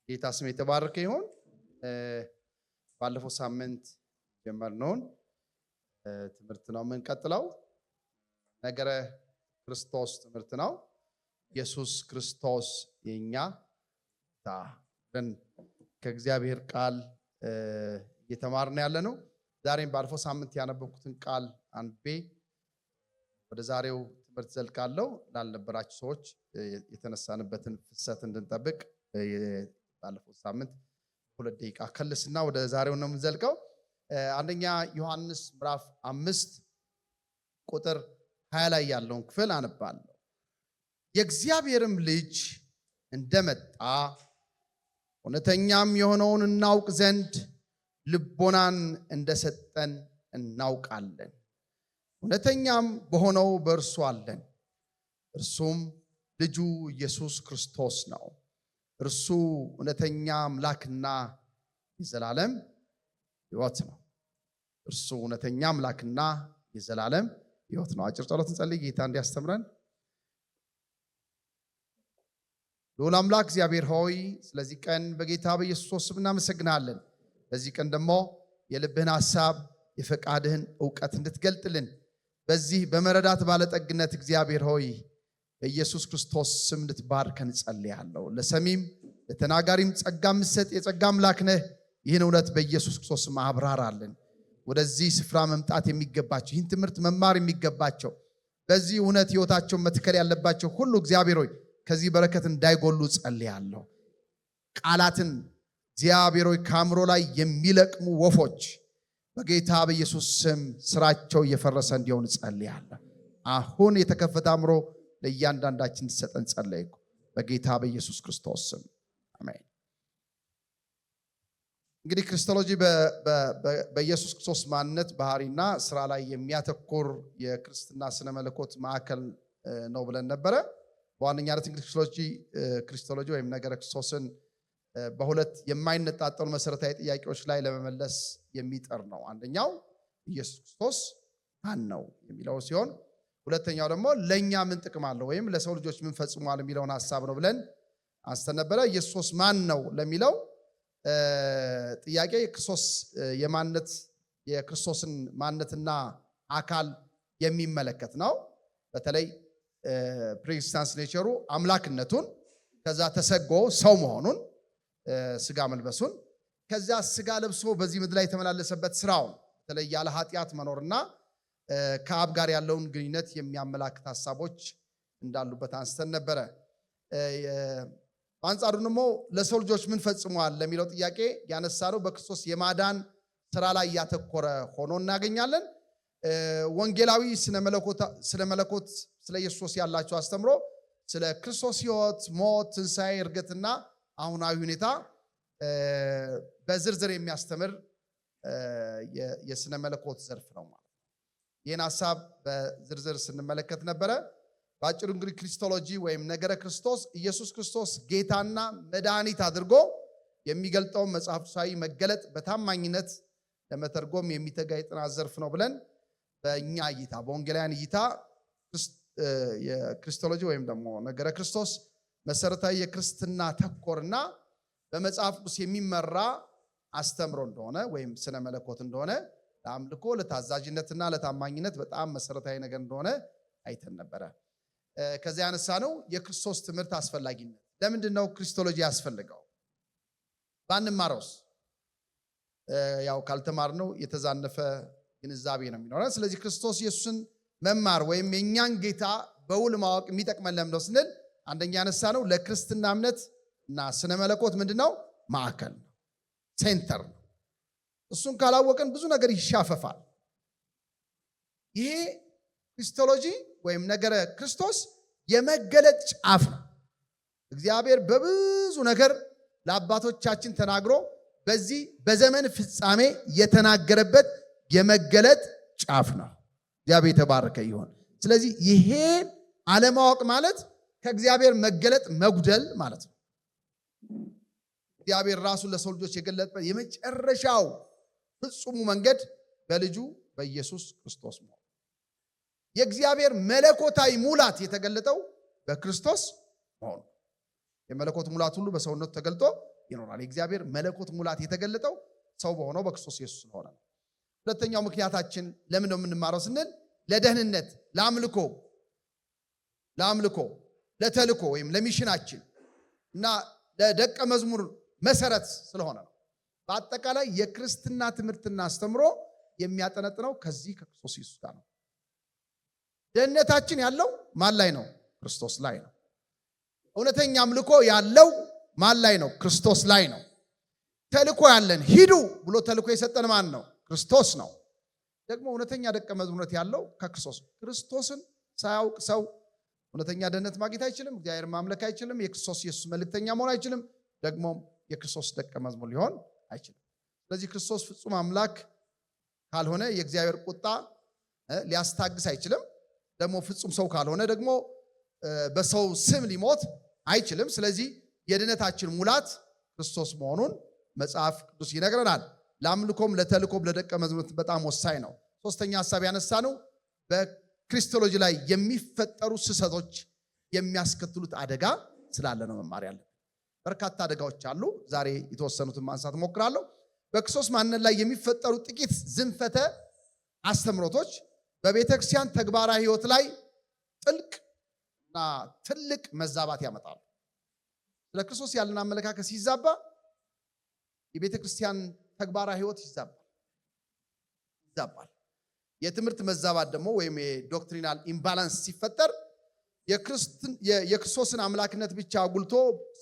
ጌታ ስም የተባረከ ይሁን። ባለፈው ሳምንት ጀመርነውን ትምህርት ነው የምንቀጥለው። ነገረ ክርስቶስ ትምህርት ነው። ኢየሱስ ክርስቶስ የኛ ከእግዚአብሔር ቃል እየተማርን ያለነው። ዛሬም ባለፈው ሳምንት ያነበብኩትን ቃል አንቤ ወደ ዛሬው ትምህርት ዘልቃለሁ። ላልነበራችሁ ሰዎች የተነሳንበትን ፍሰት እንድንጠብቅ ባለፈው ሳምንት 2 ደቂቃ ከልስና ወደ ዛሬው ነው የምንዘልቀው። አንደኛ ዮሐንስ ምዕራፍ 5 ቁጥር 20 ላይ ያለውን ክፍል አነባለሁ። የእግዚአብሔርም ልጅ እንደመጣ እውነተኛም የሆነውን እናውቅ ዘንድ ልቦናን እንደሰጠን እናውቃለን። እውነተኛም በሆነው በእርሱ አለን፣ እርሱም ልጁ ኢየሱስ ክርስቶስ ነው። እርሱ እውነተኛ አምላክና የዘላለም ሕይወት ነው። እርሱ እውነተኛ አምላክና የዘላለም ሕይወት ነው። አጭር ጸሎት እንጸልይ። ጌታ እንዲያስተምረን። ልዑል አምላክ እግዚአብሔር ሆይ ስለዚህ ቀን በጌታ በኢየሱስ ስም እናመሰግናለን። በዚህ ቀን ደግሞ የልብህን ሐሳብ የፈቃድህን ዕውቀት እንድትገልጥልን በዚህ በመረዳት ባለጠግነት እግዚአብሔር ሆይ በኢየሱስ ክርስቶስ ስም እንድትባርከን ጸልያለሁ። ለሰሚም ለተናጋሪም ጸጋ ምሰጥ የጸጋ አምላክ ነህ። ይህን እውነት በኢየሱስ ክርስቶስ ስም አብራራልን። ወደዚህ ስፍራ መምጣት የሚገባቸው ይህን ትምህርት መማር የሚገባቸው በዚህ እውነት ሕይወታቸውን መትከል ያለባቸው ሁሉ እግዚአብሔር ሆይ ከዚህ በረከት እንዳይጎሉ ጸልያለሁ። ቃላትን እግዚአብሔር ሆይ ከአእምሮ ላይ የሚለቅሙ ወፎች በጌታ በኢየሱስ ስም ስራቸው እየፈረሰ እንዲሆን ጸልያለሁ። አሁን የተከፈተ አእምሮ ለእያንዳንዳችን እንድትሰጠን ጸለይኩ በጌታ በኢየሱስ ክርስቶስ ስም አሜን። እንግዲህ ክርስቶሎጂ በኢየሱስ ክርስቶስ ማንነት ባህሪና ስራ ላይ የሚያተኩር የክርስትና ስነ መለኮት ማዕከል ነው ብለን ነበረ። በዋነኛነት እንግዲህ ክርስቶሎጂ ወይም ነገረ ክርስቶስን በሁለት የማይነጣጠሉ መሰረታዊ ጥያቄዎች ላይ ለመመለስ የሚጠር ነው። አንደኛው ኢየሱስ ክርስቶስ ማን ነው የሚለው ሲሆን፣ ሁለተኛው ደግሞ ለኛ ምን ጥቅም አለው ወይም ለሰው ልጆች ምን ፈጽሟል የሚለውን ሐሳብ ነው ብለን አስተነበረ። ኢየሱስ ማን ነው ለሚለው ጥያቄ የክርስቶስን ማንነትና አካል የሚመለከት ነው። በተለይ ፕሪኤግዚስተንስ ኔቸሩ አምላክነቱን፣ ከዛ ተሰጎ ሰው መሆኑን፣ ስጋ መልበሱን፣ ከዛ ስጋ ለብሶ በዚህ ምድር ላይ የተመላለሰበት ስራውን በተለይ ያለ ኃጢአት መኖርና ከአብ ጋር ያለውን ግንኙነት የሚያመላክት ሐሳቦች እንዳሉበት አንስተን ነበረ። በአንጻሩ ደግሞ ለሰው ልጆች ምን ፈጽሟል ለሚለው ጥያቄ ያነሳነው በክርስቶስ የማዳን ስራ ላይ ያተኮረ ሆኖ እናገኛለን። ወንጌላዊ ስለ መለኮት ስለ ኢየሱስ ያላቸው አስተምሮ ስለ ክርስቶስ ሕይወት፣ ሞት፣ ትንሣኤ፣ እርገትና አሁናዊ ሁኔታ በዝርዝር የሚያስተምር የስነ መለኮት ዘርፍ ነው ማለት ነው። ይህን ሐሳብ በዝርዝር ስንመለከት ነበረ። በአጭሩ እንግዲህ ክሪስቶሎጂ ወይም ነገረ ክርስቶስ ኢየሱስ ክርስቶስ ጌታና መድኃኒት አድርጎ የሚገልጠውን መጽሐፍ ቅዱሳዊ መገለጥ በታማኝነት ለመተርጎም የሚተጋ የጥናት ዘርፍ ነው ብለን በእኛ እይታ በወንጌላውያን እይታ የክሪስቶሎጂ ወይም ደግሞ ነገረ ክርስቶስ መሰረታዊ የክርስትና ተኮርና በመጽሐፍ ቅዱስ የሚመራ አስተምሮ እንደሆነ ወይም ስነ መለኮት እንደሆነ ለአምልኮ ለታዛዥነትና ለታማኝነት በጣም መሰረታዊ ነገር እንደሆነ አይተን ነበረ። ከዚያ ያነሳ ነው የክርስቶስ ትምህርት አስፈላጊነት። ለምንድን ነው ክሪስቶሎጂ ያስፈልገው? ባንማረውስ ያው ካልተማርነው የተዛነፈ ግንዛቤ ነው የሚኖረን። ስለዚህ ክርስቶስ ኢየሱስን መማር ወይም የኛን ጌታ በውል ማወቅ የሚጠቅመን ለምንድነው ስንል አንደኛ ያነሳ ነው ለክርስትና እምነት እና ስነ መለኮት ምንድነው? ማዕከል ነው፣ ሴንተር ነው። እሱን ካላወቅን ብዙ ነገር ይሻፈፋል። ይሄ ክሪስቶሎጂ ወይም ነገረ ክርስቶስ የመገለጥ ጫፍ ነው። እግዚአብሔር በብዙ ነገር ለአባቶቻችን ተናግሮ በዚህ በዘመን ፍጻሜ የተናገረበት የመገለጥ ጫፍ ነው። እግዚአብሔር የተባረከ ይሁን። ስለዚህ ይሄን አለማወቅ ማለት ከእግዚአብሔር መገለጥ መጉደል ማለት ነው። እግዚአብሔር ራሱን ለሰው ልጆች የገለጠበት የመጨረሻው ፍጹሙ መንገድ በልጁ በኢየሱስ ክርስቶስ ነው። የእግዚአብሔር መለኮታዊ ሙላት የተገለጠው በክርስቶስ መሆኑ የመለኮት ሙላት ሁሉ በሰውነቱ ተገልጦ ይኖራል። የእግዚአብሔር መለኮት ሙላት የተገለጠው ሰው በሆነው በክርስቶስ ኢየሱስ ስለሆነ ነው። ሁለተኛው ምክንያታችን ለምን ነው የምንማረው ስንል ለደህንነት፣ ለአምልኮ፣ ለተልኮ ወይም ለሚሽናችን እና ለደቀ መዝሙር መሰረት ስለሆነ ነው። በአጠቃላይ የክርስትና ትምህርትና አስተምሮ የሚያጠነጥነው ከዚህ ከክርስቶስ ኢየሱስ ጋር ነው። ደህንነታችን ያለው ማን ላይ ነው? ክርስቶስ ላይ ነው። እውነተኛ አምልኮ ያለው ማን ላይ ነው? ክርስቶስ ላይ ነው። ተልኮ ያለን ሂዱ ብሎ ተልኮ የሰጠን ማን ነው? ክርስቶስ ነው። ደግሞ እውነተኛ ደቀ መዝሙርነት ያለው ከክርስቶስ። ክርስቶስን ሳያውቅ ሰው እውነተኛ ደህንነት ማግኘት አይችልም። እግዚአብሔር ማምለክ አይችልም። የክርስቶስ ኢየሱስ መልእክተኛ መሆን አይችልም። ደግሞ የክርስቶስ ደቀ መዝሙር ሊሆን አይችልም። ስለዚህ ክርስቶስ ፍጹም አምላክ ካልሆነ የእግዚአብሔር ቁጣ ሊያስታግስ አይችልም። ደግሞ ፍጹም ሰው ካልሆነ ደግሞ በሰው ስም ሊሞት አይችልም። ስለዚህ የድነታችን ሙላት ክርስቶስ መሆኑን መጽሐፍ ቅዱስ ይነግረናል። ለአምልኮም፣ ለተልኮም፣ ለደቀ መዝሙርነት በጣም ወሳኝ ነው። ሶስተኛ ሐሳብ ያነሳነው በክርስቶሎጂ ላይ የሚፈጠሩ ስህተቶች የሚያስከትሉት አደጋ ስላለ ነው መማር ያለን። በርካታ አደጋዎች አሉ። ዛሬ የተወሰኑትን ማንሳት እሞክራለሁ። በክርስቶስ ማንነት ላይ የሚፈጠሩ ጥቂት ዝንፈተ አስተምሮቶች በቤተክርስቲያን ተግባራዊ ሕይወት ላይ ጥልቅና ትልቅ መዛባት ያመጣሉ። ስለ ክርስቶስ ያለን አመለካከት ሲዛባ የቤተክርስቲያን ተግባራዊ ሕይወት ይዛባል። የትምህርት መዛባት ደግሞ ወይም የዶክትሪናል ኢምባላንስ ሲፈጠር የክርስቶስን አምላክነት ብቻ አጉልቶ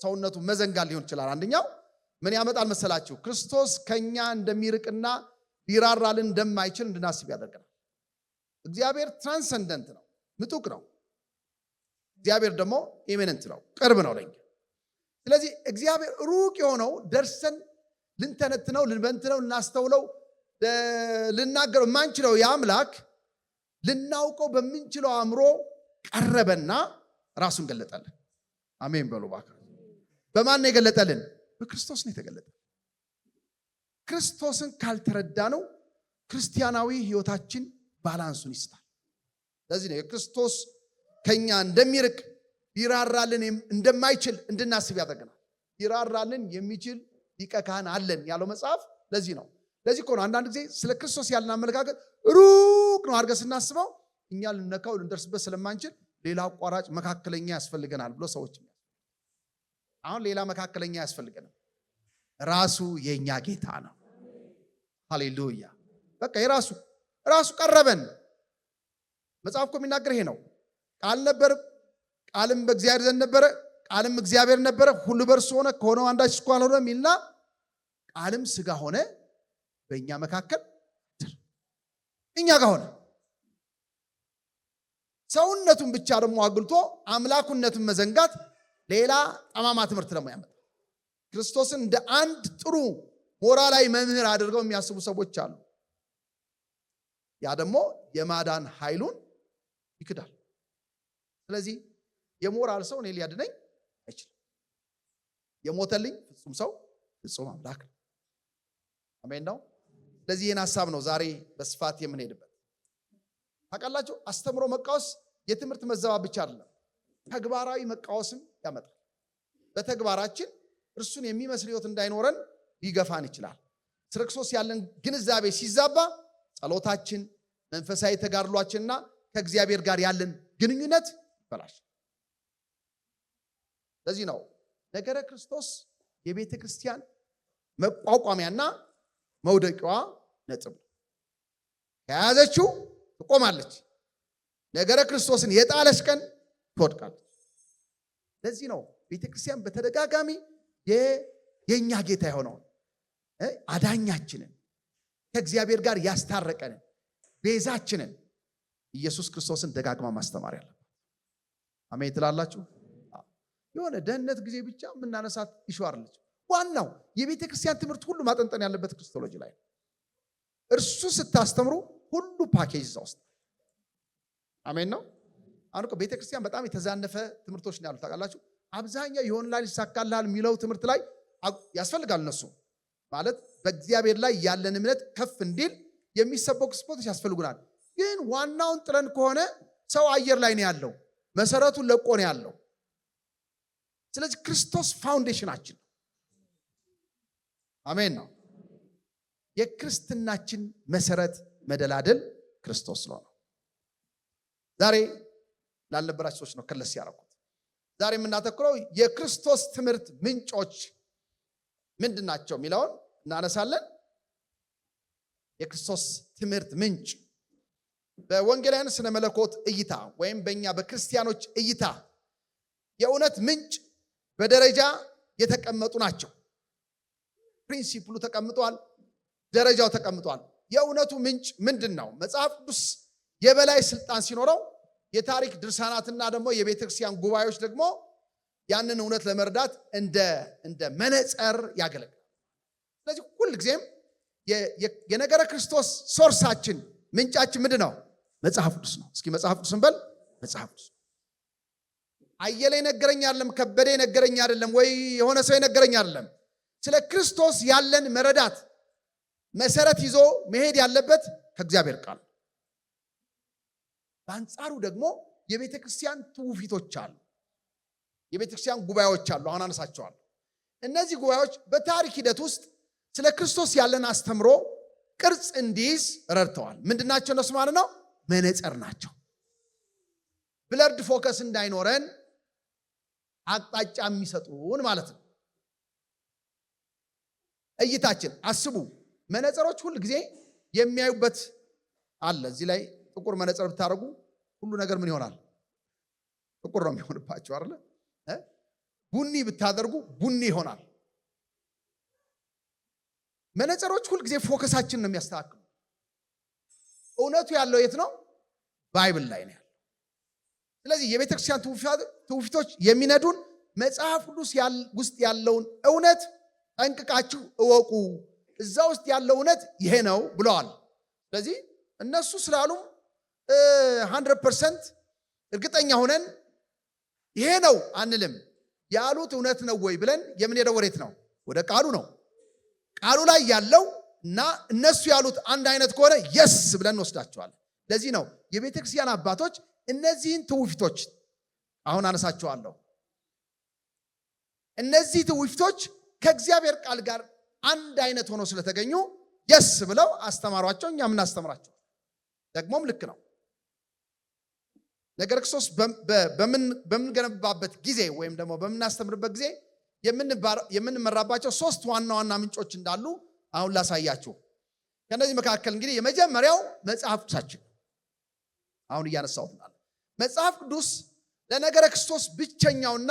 ሰውነቱ መዘንጋት ሊሆን ይችላል። አንደኛው ምን ያመጣል መሰላችሁ? ክርስቶስ ከኛ እንደሚርቅና ሊራራልን እንደማይችል እንድናስብ ያደርገናል። እግዚአብሔር ትራንሰንደንት ነው፣ ምጡቅ ነው። እግዚአብሔር ደግሞ ኢሚነንት ነው፣ ቅርብ ነው ለኛ። ስለዚህ እግዚአብሔር ሩቅ የሆነው ደርሰን ልንተነትነው፣ ልንበንትነው፣ ልናስተውለው፣ ልናገረው የማንችለው የአምላክ ልናውቀው በምንችለው አእምሮ ቀረበና ራሱን ገለጠልን። አሜን በሉ ባካ። በማን ነው የገለጠልን? በክርስቶስ ነው የተገለጠ። ክርስቶስን ካልተረዳነው ክርስቲያናዊ ሕይወታችን ባላንሱን ይስታል። ለዚህ ነው የክርስቶስ ከኛ እንደሚርቅ ሊራራልን እንደማይችል እንድናስብ ያደርገናል። ሊራራልን የሚችል ሊቀ ካህን አለን ያለው መጽሐፍ ለዚህ ነው። ለዚህ እኮ ነው አንዳንድ ጊዜ ስለ ክርስቶስ ያለን አመለካከት ሩቅ ነው አድርገን ስናስበው እኛ ልነካው ልንደርስበት ስለማንችል ሌላ አቋራጭ መካከለኛ ያስፈልገናል ብሎ ሰዎች አሁን ሌላ መካከለኛ ያስፈልገናል። ራሱ የኛ ጌታ ነው። ሃሌሉያ። በቃ ራሱ ቀረበን። መጽሐፍ እኮ የሚናገር ይሄ ነው። ቃል ነበር፣ ቃልም በእግዚአብሔር ዘንድ ነበረ፣ ቃልም እግዚአብሔር ነበረ፣ ሁሉ በእርሱ ሆነ፣ ከሆነው አንዳች እንኳ አልሆነም የሚልና ቃልም ሥጋ ሆነ፣ በእኛ መካከል እኛ ጋር ሆነ። ሰውነቱን ብቻ ደግሞ አግልቶ አምላኩነቱን መዘንጋት ሌላ ጠማማ ትምህርት ደግሞ ያመጣል። ክርስቶስን እንደ አንድ ጥሩ ሞራላዊ መምህር አድርገው የሚያስቡ ሰዎች አሉ። ያ ደግሞ የማዳን ኃይሉን ይክዳል። ስለዚህ የሞራል ሰው እኔ ሊያድነኝ አይችልም። የሞተልኝ ፍጹም ሰው ፍጹም አምላክ ነው። አሜን ነው። ስለዚህ ይህን ሐሳብ ነው ዛሬ በስፋት የምንሄድበት። ታውቃላችሁ፣ አስተምሮ መቃወስ የትምህርት መዘባብ ብቻ አይደለም፣ ተግባራዊ መቃወስም ያመጣል። በተግባራችን እርሱን የሚመስል ሕይወት እንዳይኖረን ሊገፋን ይችላል። ስለ ክርስቶስ ያለን ግንዛቤ ሲዛባ ጸሎታችን፣ መንፈሳዊ ተጋድሏችንና ከእግዚአብሔር ጋር ያለን ግንኙነት ይበላሻል። ለዚህ ነው ነገረ ክርስቶስ የቤተ ክርስቲያን መቋቋሚያና መውደቂዋ ነጥብ ነው። ከያዘችው ትቆማለች። ነገረ ክርስቶስን የጣለች ቀን ትወድቃለች። ለዚህ ነው ቤተ ክርስቲያን በተደጋጋሚ የኛ ጌታ የሆነውን አዳኛችንን ከእግዚአብሔር ጋር ያስታረቀንን ቤዛችንን ኢየሱስ ክርስቶስን ደጋግማ ማስተማር ያለባት። አሜን ትላላችሁ? የሆነ ደህንነት ጊዜ ብቻ የምናነሳት ይሽዋርለች። ዋናው የቤተ ክርስቲያን ትምህርት ሁሉ ማጠንጠን ያለበት ክርስቶሎጂ ላይ ነው። እርሱ ስታስተምሩ ሁሉ ፓኬጅ እዛ ውስጥ። አሜን ነው። አሁን እኮ ቤተ ክርስቲያን በጣም የተዛነፈ ትምህርቶች ነው ያሉት። ታውቃላችሁ፣ አብዛኛው ይሆንላል ይሳካልሃል የሚለው ትምህርት ላይ ያስፈልጋል። እነሱ ማለት በእግዚአብሔር ላይ ያለን እምነት ከፍ እንዲል የሚሰበኩ ስፖርቶች ያስፈልጉናል። ግን ዋናውን ጥለን ከሆነ ሰው አየር ላይ ነው ያለው፣ መሰረቱን ለቆ ነው ያለው። ስለዚህ ክርስቶስ ፋውንዴሽናችን። አሜን ነው። የክርስትናችን መሰረት መደላደል ክርስቶስ ነው። ዛሬ ላልነበራችሁ ሰዎች ነው ከለስ ያደረኩት። ዛሬ የምናተኩረው የክርስቶስ ትምህርት ምንጮች ምንድናቸው የሚለውን እናነሳለን። የክርስቶስ ትምህርት ምንጭ በወንጌላውያን ስነ መለኮት እይታ ወይም በእኛ በክርስቲያኖች እይታ የእውነት ምንጭ በደረጃ የተቀመጡ ናቸው። ፕሪንሲፕሉ ተቀምጧል፣ ደረጃው ተቀምጧል። የእውነቱ ምንጭ ምንድነው? መጽሐፍ ቅዱስ የበላይ ስልጣን ሲኖረው የታሪክ ድርሳናትና ደግሞ የቤተክርስቲያን ጉባኤዎች ደግሞ ያንን እውነት ለመረዳት እንደ መነጽር ያገለግላል። ስለዚህ ሁልጊዜም የነገረ ክርስቶስ ሶርሳችን ምንጫችን ምንድነው? መጽሐፍ ቅዱስ ነው። እስኪ መጽሐፍ ቅዱስን በል። መጽሐፍ ቅዱስ አየለ ነገረኛ አይደለም፣ ከበደ ነገረኛ አይደለም፣ ወይ የሆነ ሰው ነገረኛ አይደለም። ስለ ክርስቶስ ያለን መረዳት መሰረት ይዞ መሄድ ያለበት ከእግዚአብሔር ቃል። በአንጻሩ ደግሞ የቤተ ክርስቲያን ትውፊቶች አሉ፣ የቤተ ክርስቲያን ጉባኤዎች አሉ። አሁን አነሳቸዋለሁ። እነዚህ ጉባኤዎች በታሪክ ሂደት ውስጥ ስለ ክርስቶስ ያለን አስተምሮ ቅርጽ እንዲይዝ ረድተዋል። ምንድናቸው እነሱ ማለት ነው? መነጽር ናቸው። ብለርድ ፎከስ እንዳይኖረን አቅጣጫ የሚሰጡን ማለት ነው። እይታችን አስቡ። መነጽሮች ሁሉ ጊዜ የሚያዩበት አለ። እዚህ ላይ ጥቁር መነጽር ብታደርጉ ሁሉ ነገር ምን ይሆናል? ጥቁር ነው የሚሆንባቸው አይደል? ቡኒ ብታደርጉ ቡኒ ይሆናል። መነጽሮች ሁሉ ጊዜ ፎከሳችን ነው የሚያስተካክሉ። እውነቱ ያለው የት ነው? ባይብል ላይ ነው ያለው። ስለዚህ የቤተክርስቲያን ትውፊቶች የሚነዱን መጽሐፍ ቅዱስ ውስጥ ያለውን እውነት ጠንቅቃችሁ እወቁ፣ እዛ ውስጥ ያለው እውነት ይሄ ነው ብለዋል። ስለዚህ እነሱ ስላሉም 100% እርግጠኛ ሆነን ይሄ ነው አንልም። ያሉት እውነት ነው ወይ ብለን የምንሄደው ወዴት ነው? ወደ ቃሉ ነው። ቃሉ ላይ ያለው እና እነሱ ያሉት አንድ አይነት ከሆነ የስ ብለን እንወስዳቸዋለን። ለዚህ ነው የቤተክርስቲያን አባቶች እነዚህን ትውፊቶች አሁን አነሳቸዋለሁ። እነዚህ ትውፊቶች ከእግዚአብሔር ቃል ጋር አንድ አይነት ሆኖ ስለተገኙ የስ ብለው አስተማሯቸው። እኛም እናስተምራቸው። ደግሞም ልክ ነው። ነገረ ክርስቶስ በምንገነባበት ጊዜ ወይም ደግሞ በምናስተምርበት ጊዜ የምንመራባቸው ሶስት ዋና ዋና ምንጮች እንዳሉ አሁን ላሳያችሁ። ከነዚህ መካከል እንግዲህ የመጀመሪያው መጽሐፍ ቅዱሳችን አሁን እያነሳሁት ነው። መጽሐፍ ቅዱስ ለነገረ ክርስቶስ ብቸኛውና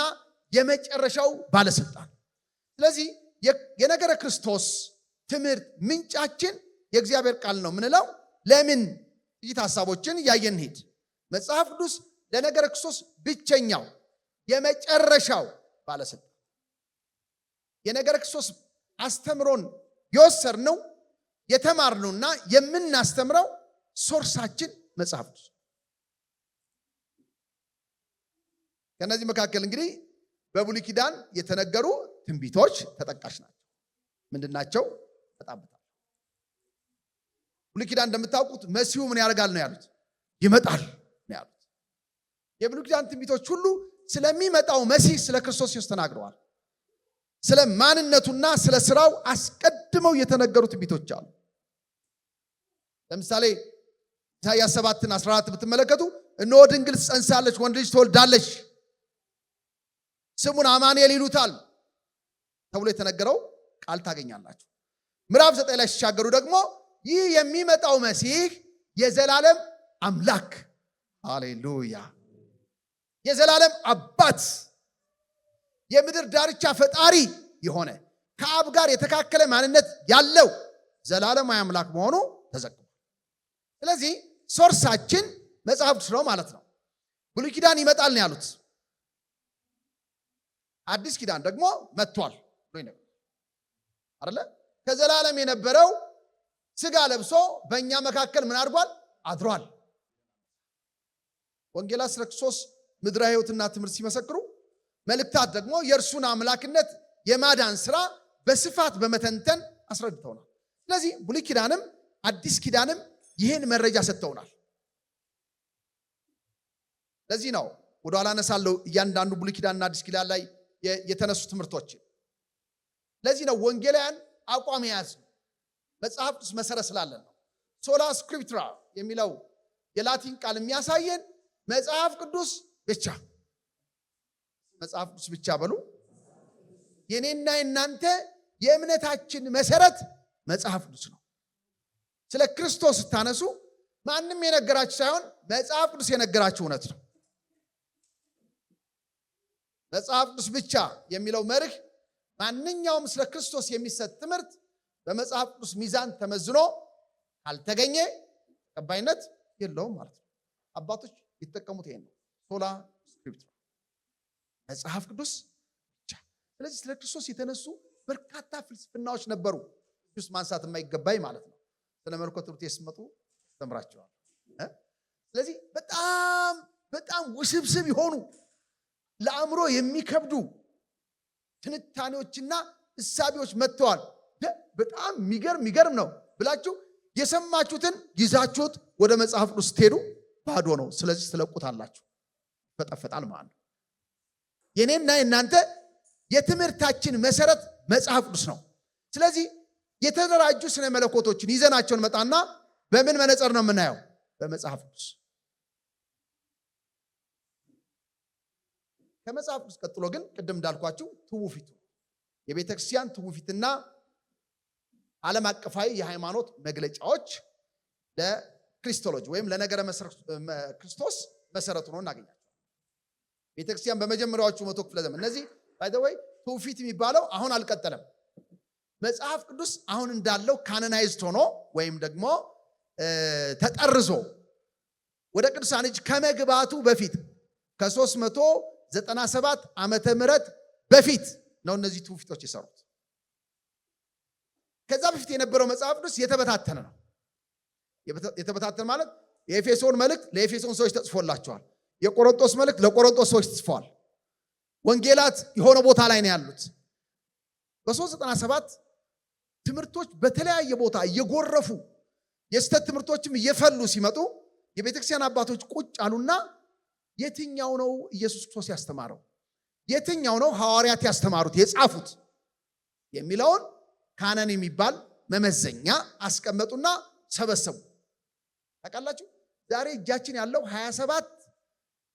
የመጨረሻው ባለስልጣን። ስለዚህ የነገረ ክርስቶስ ትምህርት ምንጫችን የእግዚአብሔር ቃል ነው ምንለው። ለምን ጥቂት ሐሳቦችን ያየን ሄድ። መጽሐፍ ቅዱስ ለነገረ ክርስቶስ ብቸኛው የመጨረሻው ባለስልጣን። የነገረ ክርስቶስ አስተምሮን የወሰድነው የተማርነውና የምናስተምረው ሶርሳችን መጽሐፍ ቅዱስ። ከነዚህ መካከል እንግዲህ በብሉይ ኪዳን የተነገሩ ትንቢቶች ተጠቃሽ ናቸው። ምንድናቸው? በጣም ብሉይ ኪዳን እንደምታውቁት መሲሁ ምን ያደርጋል ነው ያሉት? ይመጣል ነው ያሉት። የብሉይ ኪዳን ትንቢቶች ሁሉ ስለሚመጣው መሲህ ስለ ክርስቶስ ኢየሱስ ተናግረዋል። ስለ ማንነቱና ስለ ስራው አስቀድመው የተነገሩ ትንቢቶች አሉ። ለምሳሌ ኢሳይያስ 7:14 ብትመለከቱ እነሆ ድንግል ትጸንሳለች፣ ወንድ ልጅ ትወልዳለች፣ ስሙን አማኑኤል ይሉታል ተብሎ የተነገረው ቃል ታገኛላችሁ። ምዕራፍ 9 ላይ ሲሻገሩ ደግሞ ይህ የሚመጣው መሲህ የዘላለም አምላክ፣ ሃሌሉያ፣ የዘላለም አባት፣ የምድር ዳርቻ ፈጣሪ የሆነ ከአብ ጋር የተካከለ ማንነት ያለው ዘላለማዊ አምላክ መሆኑ ተዘግቧል። ስለዚህ ሶርሳችን መጽሐፍ ቅዱስ ነው ማለት ነው። ብሉይ ኪዳን ይመጣል ነው ያሉት። አዲስ ኪዳን ደግሞ መጥቷል አይደለ? ከዘላለም የነበረው ስጋ ለብሶ በእኛ መካከል ምን አድርጓል? አድሯል። ወንጌላት ስለ ክርስቶስ ምድራዊ ሕይወትና ትምህርት ሲመሰክሩ፣ መልእክታት ደግሞ የእርሱን አምላክነት የማዳን ስራ በስፋት በመተንተን አስረድተውናል። ስለዚህ ብሉይ ኪዳንም አዲስ ኪዳንም ይህን መረጃ ሰጥተውናል። ለዚህ ነው ወደ ኋላ አነሳለሁ እያንዳንዱ ብሉይ ኪዳንና አዲስ ኪዳን ላይ የተነሱ ትምህርቶች። ለዚህ ነው ወንጌላውያን አቋም ያዝ መጽሐፍ ቅዱስ መሰረት ስላለን ነው። ሶላ ስክሪፕቱራ የሚለው የላቲን ቃል የሚያሳየን መጽሐፍ ቅዱስ ብቻ። መጽሐፍ ቅዱስ ብቻ በሉ። የኔና የናንተ የእምነታችን መሰረት መጽሐፍ ቅዱስ ነው። ስለ ክርስቶስ ታነሱ ማንም የነገራችሁ ሳይሆን መጽሐፍ ቅዱስ የነገራችሁ እውነት ነው። መጽሐፍ ቅዱስ ብቻ የሚለው መርህ ማንኛውም ስለ ክርስቶስ የሚሰጥ ትምህርት በመጽሐፍ ቅዱስ ሚዛን ተመዝኖ ካልተገኘ ተቀባይነት የለውም ማለት ነው። አባቶች ይተቀሙት ይሄን ነው፣ ሶላ ስክሪፕቱራ መጽሐፍ ቅዱስ ብቻ። ስለዚህ ስለ ክርስቶስ የተነሱ በርካታ ፍልስፍናዎች ነበሩ፣ ውስጥ ማንሳት የማይገባኝ ማለት ነው። ስለ መለኮት ትምህርት ሲመጡ ተምራቸዋል። ስለዚህ በጣም ውስብስብ የሆኑ ለአእምሮ የሚከብዱ ትንታኔዎችና እሳቤዎች መጥተዋል። በጣም የሚገርም ነው ብላችሁ የሰማችሁትን ይዛችሁት ወደ መጽሐፍ ቅዱስ ስትሄዱ ባዶ ነው። ስለዚህ ትለቁታላችሁ፣ ፈጠፈጣል ማለት ነው። የኔና የናንተ የትምህርታችን መሰረት መጽሐፍ ቅዱስ ነው። ስለዚህ የተደራጁ ስነ መለኮቶችን ይዘናቸውን መጣና በምን መነጽር ነው የምናየው? በመጽሐፍ ቅዱስ። ከመጽሐፍ ቅዱስ ቀጥሎ ግን ቅድም እንዳልኳችሁ ትውፊቱ የቤተክርስቲያን ትውፊትና ዓለም አቀፋዊ የሃይማኖት መግለጫዎች ለክርስቶሎጂ ወይም ለነገረ ክርስቶስ መሰረቱ ነው እናገኛቸው። ቤተክርስቲያን በመጀመሪያዎቹ 100 ክፍለ ዘመን እነዚህ ባይ ዘ ወይ ትውፊት የሚባለው አሁን አልቀጠለም። መጽሐፍ ቅዱስ አሁን እንዳለው ካኖናይዝድ ሆኖ ወይም ደግሞ ተጠርዞ ወደ ቅዱሳን እጅ ከመግባቱ በፊት ከ397 ዓመተ ምህረት በፊት ነው እነዚህ ትውፊቶች የሰሩት። ከዛ በፊት የነበረው መጽሐፍ ቅዱስ የተበታተነ ነው። የተበታተነ ማለት የኤፌሶን መልእክት ለኤፌሶን ሰዎች ተጽፎላቸዋል። የቆሮንቶስ መልእክት ለቆሮንቶስ ሰዎች ተጽፏል። ወንጌላት የሆነ ቦታ ላይ ነው ያሉት። በ397 ትምህርቶች በተለያየ ቦታ እየጎረፉ የስተት ትምህርቶችም እየፈሉ ሲመጡ የቤተክርስቲያን አባቶች ቁጭ አሉና የትኛው ነው ኢየሱስ ክርስቶስ ያስተማረው፣ የትኛው ነው ሐዋርያት ያስተማሩት የጻፉት የሚለውን ካነን የሚባል መመዘኛ አስቀመጡና ሰበሰቡ። ታውቃላችሁ ዛሬ እጃችን ያለው 27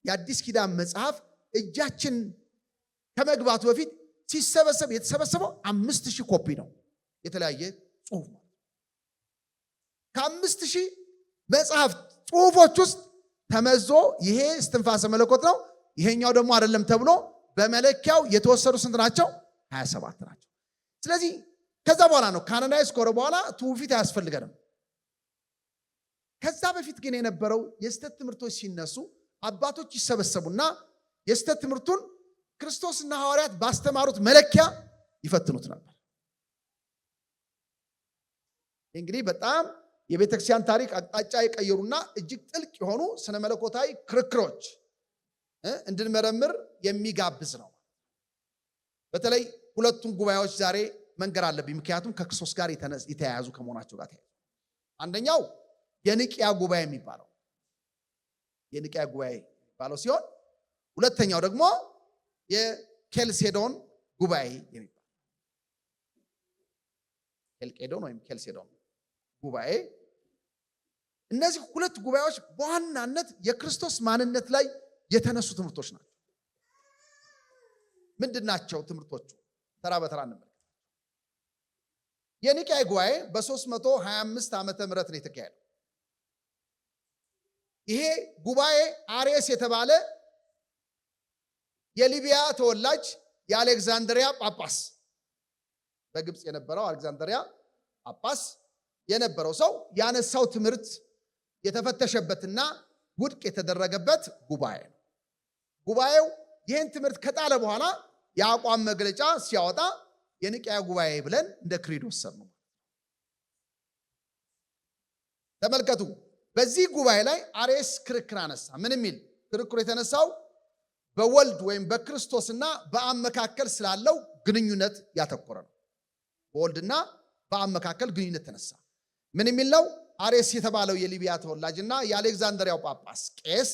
የአዲስ ኪዳን መጽሐፍ እጃችን ከመግባቱ በፊት ሲሰበሰብ የተሰበሰበው 5000 ኮፒ ነው። የተለያየ ጽሁፍ ማለት ከ5000 መጽሐፍ ጽሁፎች ውስጥ ተመዞ ይሄ እስትንፋሰ መለኮት ነው ይሄኛው ደግሞ አይደለም ተብሎ በመለኪያው የተወሰዱ ስንት ናቸው? 27 ናቸው። ስለዚህ ከዛ በኋላ ነው ካኖናይዝ ከሆነ በኋላ ትውፊት አያስፈልገንም። ከዛ በፊት ግን የነበረው የስተት ትምህርቶች ሲነሱ አባቶች ይሰበሰቡና የስተት ትምህርቱን ክርስቶስና ሐዋርያት ባስተማሩት መለኪያ ይፈትኑት ነበር። እንግዲህ በጣም የቤተክርስቲያን ታሪክ አቅጣጫ የቀየሩና እጅግ ጥልቅ የሆኑ ስነ መለኮታዊ ክርክሮች እንድንመረምር የሚጋብዝ ነው። በተለይ ሁለቱን ጉባኤዎች ዛሬ መንገር አለብኝ፣ ምክንያቱም ከክርስቶስ ጋር የተያያዙ ከመሆናቸው ጋር ተያይዞ። አንደኛው የኒቅያ ጉባኤ የሚባለው ሲሆን ሁለተኛው ደግሞ የኬልሴዶን ጉባኤ የሚባለው ኬልቄዶን ወይም ኬልሴዶን ጉባኤ። እነዚህ ሁለት ጉባኤዎች በዋናነት የክርስቶስ ማንነት ላይ የተነሱ ትምህርቶች ናቸው። ምንድናቸው ትምህርቶቹ? ተራ በተራ እንመልከት። የኒቅያ ጉባኤ በ325 ዓመተ ምህረት ነው የተካሄደው። ይሄ ጉባኤ አሬስ የተባለ የሊቢያ ተወላጅ የአሌክዛንድሪያ ጳጳስ፣ በግብፅ የነበረው አሌክዛንድሪያ ጳጳስ የነበረው ሰው ያነሳው ትምህርት የተፈተሸበትና ውድቅ የተደረገበት ጉባኤ ነው። ጉባኤው ይህን ትምህርት ከጣለ በኋላ የአቋም መግለጫ ሲያወጣ የኒቅያ ጉባኤ ብለን እንደ ክሪድ ወሰድነው። ተመልከቱ። በዚህ ጉባኤ ላይ አሬስ ክርክር አነሳ። ምን የሚል ክርክሩ? የተነሳው በወልድ ወይም በክርስቶስና በአብ መካከል ስላለው ግንኙነት ያተኮረ ነው። በወልድና በአብ መካከል ግንኙነት ተነሳ። ምን የሚል ነው? አሬስ የተባለው የሊቢያ ተወላጅና የአሌክዛንድሪያው ጳጳስ ቄስ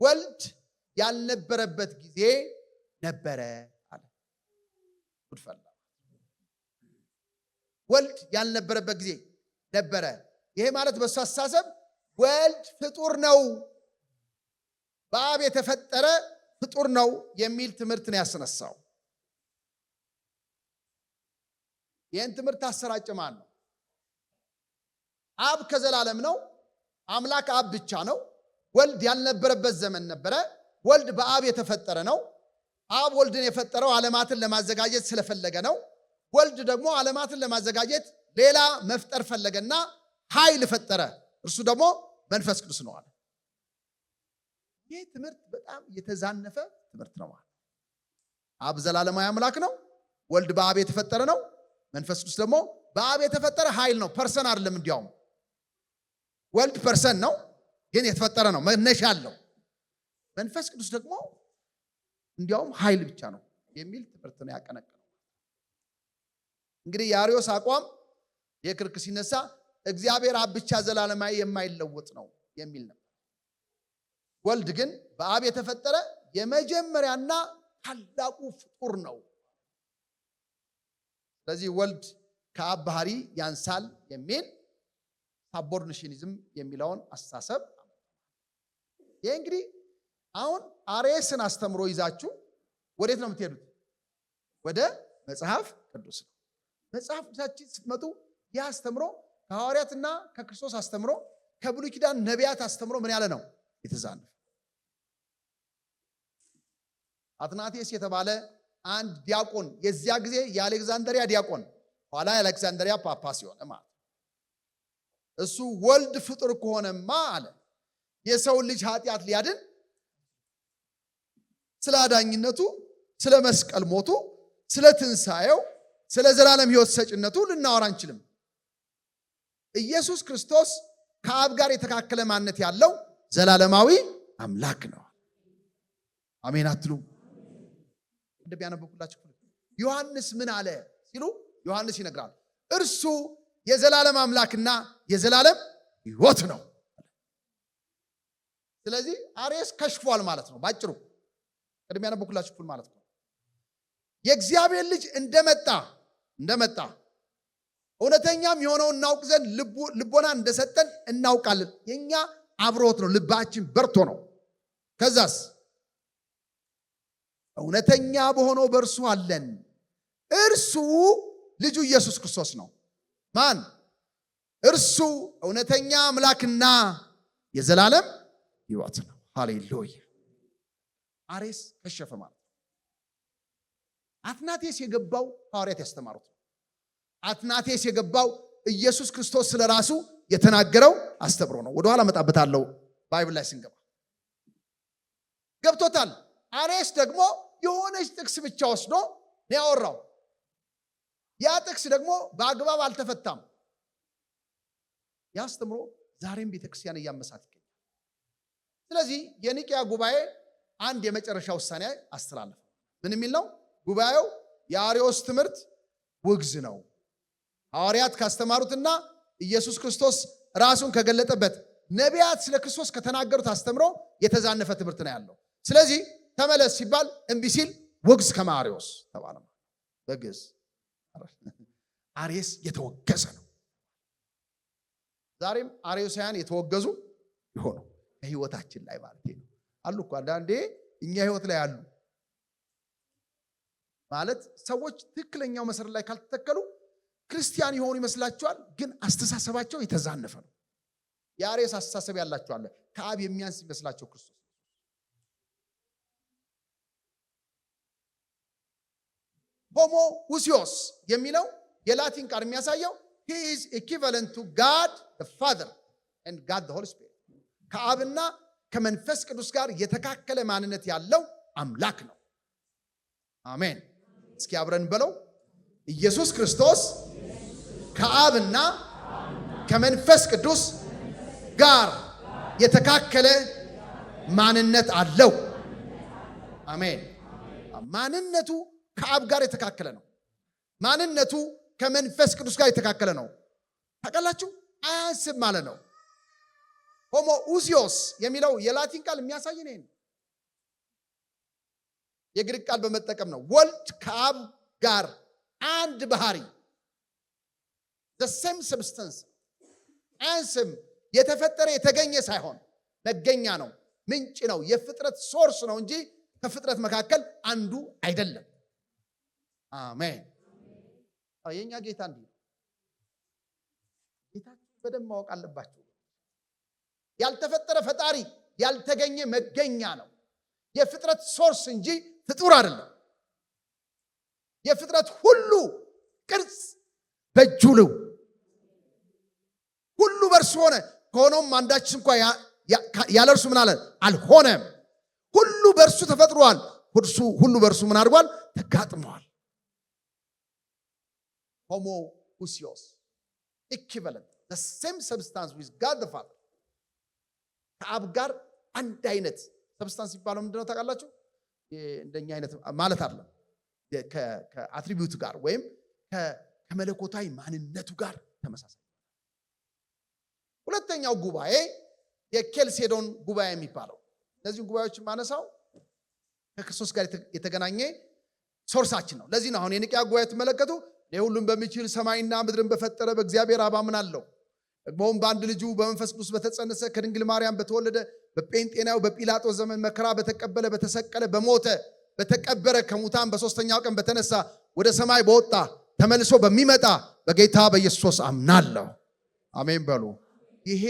ወልድ ያልነበረበት ጊዜ ነበረ አለ። ጉድፈላ ወልድ ያልነበረበት ጊዜ ነበረ። ይሄ ማለት በሱ አስተሳሰብ ወልድ ፍጡር ነው፣ በአብ የተፈጠረ ፍጡር ነው የሚል ትምህርት ነው ያስነሳው። ይህን ትምህርት አሰራጨ ማን ነው? አብ ከዘላለም ነው። አምላክ አብ ብቻ ነው። ወልድ ያልነበረበት ዘመን ነበረ። ወልድ በአብ የተፈጠረ ነው። አብ ወልድን የፈጠረው ዓለማትን ለማዘጋጀት ስለፈለገ ነው። ወልድ ደግሞ ዓለማትን ለማዘጋጀት ሌላ መፍጠር ፈለገና ኃይል ፈጠረ። እርሱ ደግሞ መንፈስ ቅዱስ ነው አለ። ይህ ትምህርት በጣም የተዛነፈ ትምህርት ነው። አብ ዘላለማዊ አምላክ ነው። ወልድ በአብ የተፈጠረ ነው። መንፈስ ቅዱስ ደግሞ በአብ የተፈጠረ ኃይል ነው። ፐርሰን አይደለም። እንዲያውም ወልድ ፐርሰን ነው፣ ግን የተፈጠረ ነው፣ መነሻ አለው። መንፈስ ቅዱስ ደግሞ እንዲያውም ኃይል ብቻ ነው የሚል ትምህርት ነው ያቀነቀነው። እንግዲህ የአርዮስ አቋም የክርክ ሲነሳ እግዚአብሔር አብ ብቻ ዘላለማዊ የማይለወጥ ነው የሚል ነው። ወልድ ግን በአብ የተፈጠረ የመጀመሪያና ታላቁ ፍጡር ነው። ስለዚህ ወልድ ከአብ ባህሪ ያንሳል የሚል ሳቦርዲኔሽኒዝም የሚለውን አስተሳሰብ። ይሄ እንግዲህ አሁን አርዮስን አስተምሮ ይዛችሁ ወዴት ነው የምትሄዱት? ወደ መጽሐፍ ቅዱስ ነው። መጽሐፍ ቅዱሳችን ስትመጡ ይህ አስተምሮ ከሐዋርያትና ከክርስቶስ አስተምሮ ከብሉይ ኪዳን ነቢያት አስተምሮ ምን ያለ ነው? የተዛነፈ። አትናቴስ የተባለ አንድ ዲያቆን፣ የዚያ ጊዜ የአሌክዛንድሪያ ዲያቆን፣ ኋላ የአሌክዛንድሪያ ጳጳስ ሲሆን ማለት እሱ ወልድ ፍጡር ከሆነማ አለ የሰው ልጅ ኃጢአት ሊያድን ስለ አዳኝነቱ፣ ስለ መስቀል ሞቱ፣ ስለ ትንሣኤው፣ ስለ ዘላለም ሕይወት ሰጭነቱ ልናወራ አንችልም። ኢየሱስ ክርስቶስ ከአብ ጋር የተካከለ ማንነት ያለው ዘላለማዊ አምላክ ነው። አሜን አትሉ? እንደሚያነበብኩላችሁ ዮሐንስ ምን አለ ሲሉ ዮሐንስ ይነግራል። እርሱ የዘላለም አምላክና የዘላለም ሕይወት ነው። ስለዚህ አርዮስ ከሽፏል ማለት ነው ባጭሩ። እንደሚያነበብኩላችሁ ማለት ነው። የእግዚአብሔር ልጅ እንደመጣ እውነተኛም የሆነውን እናውቅ ዘንድ ልቦና እንደሰጠን እናውቃለን። የኛ አብሮት ነው፣ ልባችን በርቶ ነው። ከዛስ እውነተኛ በሆነው በእርሱ አለን። እርሱ ልጁ ኢየሱስ ክርስቶስ ነው። ማን? እርሱ እውነተኛ አምላክና የዘላለም ሕይወት ነው። ሃሌሉያ። አርዮስ ከሸፈ ማለት ነው። አትናቴስ የገባው ሐዋርያት ያስተማሩት ነው። አትናቴስ የገባው ኢየሱስ ክርስቶስ ስለራሱ የተናገረው አስተምሮ ነው። ወደኋላ መጣበታለሁ ባይብል ላይ ስንገባ ገብቶታል። አርዮስ ደግሞ የሆነች ጥቅስ ብቻ ወስዶ ነው ያወራው። ያ ጥቅስ ደግሞ በአግባብ አልተፈታም። ያስተምሮ ዛሬም ቤተክርስቲያን እያመሳት ይገኛል። ስለዚህ የኒቅያ ጉባኤ አንድ የመጨረሻ ውሳኔ አስተላለፈ። ምን የሚል ነው? ጉባኤው የአርዮስ ትምህርት ውግዝ ነው፣ ሐዋርያት ካስተማሩትና ኢየሱስ ክርስቶስ ራሱን ከገለጠበት ነቢያት ስለ ክርስቶስ ከተናገሩት አስተምሮ የተዛነፈ ትምህርት ነው ያለው። ስለዚህ ተመለስ ሲባል እምቢ ሲል ውግዝ ከማርዮስ ተባለ። በግዕዝ አርዮስ የተወገዘ ነው። ዛሬም አርዮሳውያን የተወገዙ ይሆኑ በህይወታችን ላይ ማለት ነው አሉ እኮ አንዳንዴ እኛ ህይወት ላይ አሉ ማለት ሰዎች ትክክለኛው መሰረት ላይ ካልተተከሉ ክርስቲያን የሆኑ ይመስላቸዋል፣ ግን አስተሳሰባቸው የተዛነፈ ነው። የአርዮስ አስተሳሰብ ያላቸው አለ፣ ከአብ የሚያንስ ይመስላቸው ክርስቶስ። ሆሞኡሲዮስ የሚለው የላቲን ቃል የሚያሳየው he is equivalent to God the Father and God the Holy Spirit። ከአብና ከመንፈስ ቅዱስ ጋር የተካከለ ማንነት ያለው አምላክ ነው። አሜን። እስኪ አብረን በለው። ኢየሱስ ክርስቶስ ከአብና ከመንፈስ ቅዱስ ጋር የተካከለ ማንነት አለው። አሜን። ማንነቱ ከአብ ጋር የተካከለ ነው። ማንነቱ ከመንፈስ ቅዱስ ጋር የተካከለ ነው። ታውቃላችሁ፣ አያንስም ማለት ነው። ሆሞኡሲዮስ የሚለው የላቲን ቃል የሚያሳየን ይሄን የግሪክ ቃል በመጠቀም ነው። ወልድ ከአብ ጋር አንድ ባህሪ the same substance አንስም የተፈጠረ የተገኘ ሳይሆን መገኛ ነው ምንጭ ነው የፍጥረት ሶርስ ነው እንጂ ከፍጥረት መካከል አንዱ አይደለም አሜን የኛ ጌታ እንዲህ ጌታችን በደም ማወቅ አለባችሁ ያልተፈጠረ ፈጣሪ ያልተገኘ መገኛ ነው የፍጥረት ሶርስ እንጂ ፍጡር አይደለም የፍጥረት ሁሉ ቅርጽ በእጁ ነው ሁሉ በእርሱ ሆነ ከሆነም አንዳች እንኳን ያለ እርሱ ምን አለ አልሆነም ሁሉ በእርሱ ተፈጥሯል ሁሉ በእርሱ ምን አድርጓል ተጋጥሟል homoousios equivalent the same substance with God the Father ከአብ ጋር አንድ አይነት ሰብስታንስ ይባለው ምንድነው ታውቃላችሁ እንደኛ አይነት ማለት አይደለም ከአትሪቢዩት ጋር ወይም ከመለኮታዊ ማንነቱ ጋር ተመሳሳይ ሁለተኛው ጉባኤ የኬልሴዶን ጉባኤ የሚባለው ለዚህ ጉባኤዎች ማነሳው ከክርስቶስ ጋር የተገናኘ ሶርሳችን ነው ለዚህ ነው አሁን የኒቂያ ጉባኤ ተመለከቱ ለሁሉም በሚችል ሰማይና ምድርን በፈጠረ በእግዚአብሔር አብ አምናለሁ ደግሞም በአንድ ልጁ በመንፈስ ቅዱስ በተጸነሰ ከድንግል ማርያም በተወለደ በጴንጤናው በጲላጦስ ዘመን መከራ በተቀበለ በተሰቀለ በሞተ በተቀበረ ከሙታን በሶስተኛው ቀን በተነሳ ወደ ሰማይ በወጣ ተመልሶ በሚመጣ በጌታ በኢየሱስ አምናለሁ አሜን በሉ ይሄ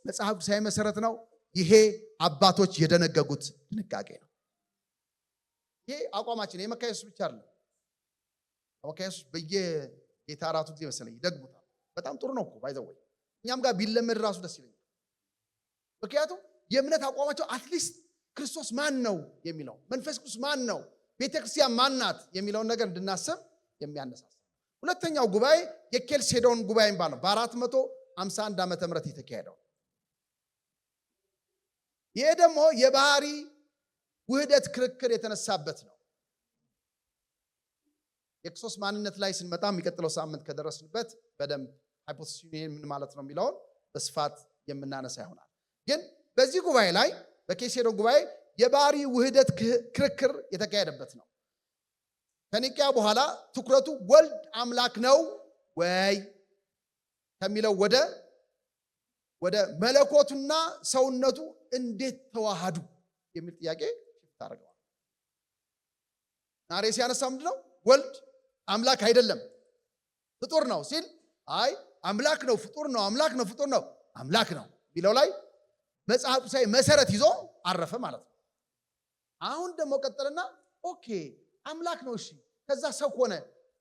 መጽሐፍ ሳይ መሰረት ነው ይሄ አባቶች የደነገጉት ድንጋጌ ነው ይሄ አቋማችን የመካ ኢየሱስ ብቻ አይደለም መካ ኢየሱስ በየጌታ አራቱ ጊዜ መሰለኝ ይደግሙታል በጣም ጥሩ ነው እኮ ባይዘው እኛም ጋር ቢለመድ ራሱ ደስ ይለኛል ምክንያቱም የእምነት አቋማቸው አትሊስት ክርስቶስ ማን ነው የሚለው መንፈስ ቅዱስ ማን ነው ቤተክርስቲያን ማን ናት የሚለውን ነገር እንድናስብ የሚያነሳሳ ሁለተኛው ጉባኤ የኬልሴዶን ጉባኤ የሚባለው በ451 ዓመተ ምህረት የተካሄደው ይሄ ደግሞ የባህሪ ውህደት ክርክር የተነሳበት ነው የክርስቶስ ማንነት ላይ ስንመጣ የሚቀጥለው ሳምንት ከደረስንበት በደንብ ሃይፖቴሲስ ምን ማለት ነው የሚለውን በስፋት የምናነሳ ይሆናል ግን በዚህ ጉባኤ ላይ በኬልሴዶን ጉባኤ የባህሪ ውህደት ክርክር የተካሄደበት ነው ከኒቂያ በኋላ ትኩረቱ ወልድ አምላክ ነው ወይ ከሚለው ወደ መለኮቱና ሰውነቱ እንዴት ተዋሃዱ የሚል ጥያቄ ታረጋው ናሬስ ያነሳው ምንድነው ወልድ አምላክ አይደለም ፍጡር ነው ሲል አይ አምላክ ነው ፍጡር ነው አምላክ ነው ፍጡር ነው አምላክ ነው ቢለው ላይ መጽሐፍ ሳይ መሰረት ይዞ አረፈ ማለት ነው አሁን ደግሞ ቀጠለና ኦኬ አምላክ ነው እሺ ከዛ ሰው ሆነ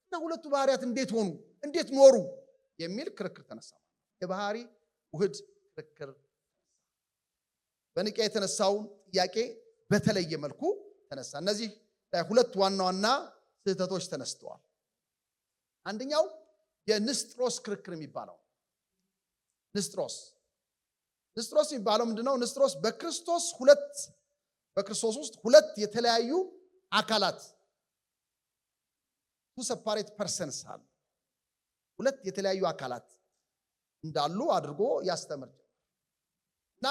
እና ሁለቱ ባህሪያት እንዴት ሆኑ እንዴት ኖሩ የሚል ክርክር ተነሳ የባህሪ ውህድ ክርክር በኒቂያ የተነሳው ጥያቄ በተለየ መልኩ ተነሳ እነዚህ ሁለት ዋና ስህተቶች ተነስተዋል አንደኛው የንስጥሮስ ክርክር የሚባለው ንስጥሮስ የሚባለው ምንድነው ንስጥሮስ በክርስቶስ ውስጥ ሁለት የተለያዩ አካላት two separate persons አሉ ሁለት የተለያዩ አካላት እንዳሉ አድርጎ ያስተምር እና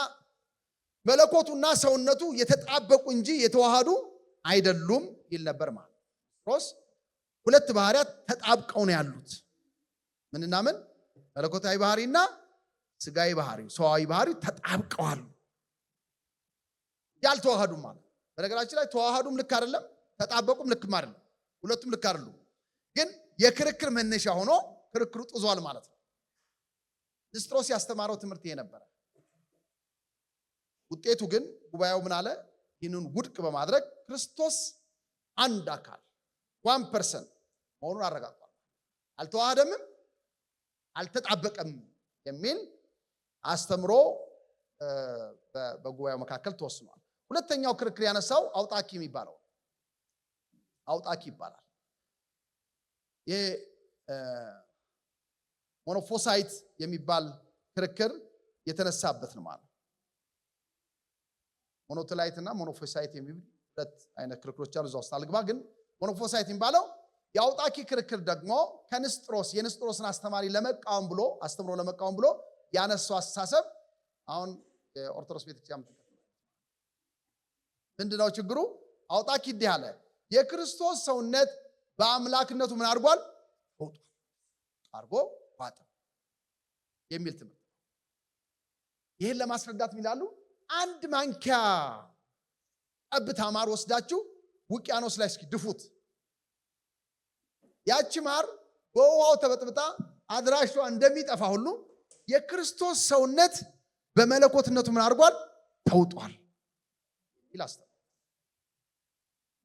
መለኮቱና ሰውነቱ የተጣበቁ እንጂ የተዋሃዱ አይደሉም ይል ነበር ማለት ንስጥሮስ ሁለት ባህሪያት ተጣብቀው ነው ያሉት ምንና ምን መለኮታዊ ባህሪና ስጋዊ ባህሪ ሰዋዊ ባህሪ ተጣብቀዋል ያልተዋሃዱ ማለት በነገራችን ላይ ተዋሃዱም ልክ አይደለም ተጣበቁም ልክም አይደለም ሁለቱም ልክ አይደሉም ግን የክርክር መነሻ ሆኖ ክርክሩ ጥዟል ማለት ነው ንስጥሮስ ያስተማረው ትምህርት ይሄ ነበር ውጤቱ ግን ጉባኤው ምን አለ ይህንን ውድቅ በማድረግ ክርስቶስ አንድ አካል one person መሆኑን አረጋግጧል አልተዋሃደም አልተጣበቀም የሚል አስተምሮ በጉባኤው መካከል ተወስኗል ሁለተኛው ክርክር ያነሳው አውጣኪ ይባላል ይሄ ሞኖፎሳይት የሚባል ክርክር የተነሳበት ነው ማለት ሞኖቶላይት እና ሞኖፎሳይት የሚባል ሁለት አይነት ክርክሮች አሉ እዛው አልግባ ግን ሞኖፎሳይት የሚባለው የአውጣኪ ክርክር ደግሞ የንስጥሮስን አስተማሪ ለመቃወም ብሎ ያነሳው አስተሳሰብ አሁን የኦርቶዶክስ ቤተክርስቲያን ምንድነው ችግሩ አውጣኪ እንዲህ አለ የክርስቶስ ሰውነት በአምላክነቱ ምን አድርጓል አድርጎ ዋጠ የሚል ትምህርት። ይሄን ለማስረዳት ይላሉ አንድ ማንኪያ ጠብታ ማር ወስዳችሁ ውቅያኖስ ላይ እስኪ ድፉት። ያቺ ማር በውሃው ተበጥብጣ አድራሿ እንደሚጠፋ ሁሉ የክርስቶስ ሰውነት በመለኮትነቱ ምን አድርጓል? ተውጧል ይላል።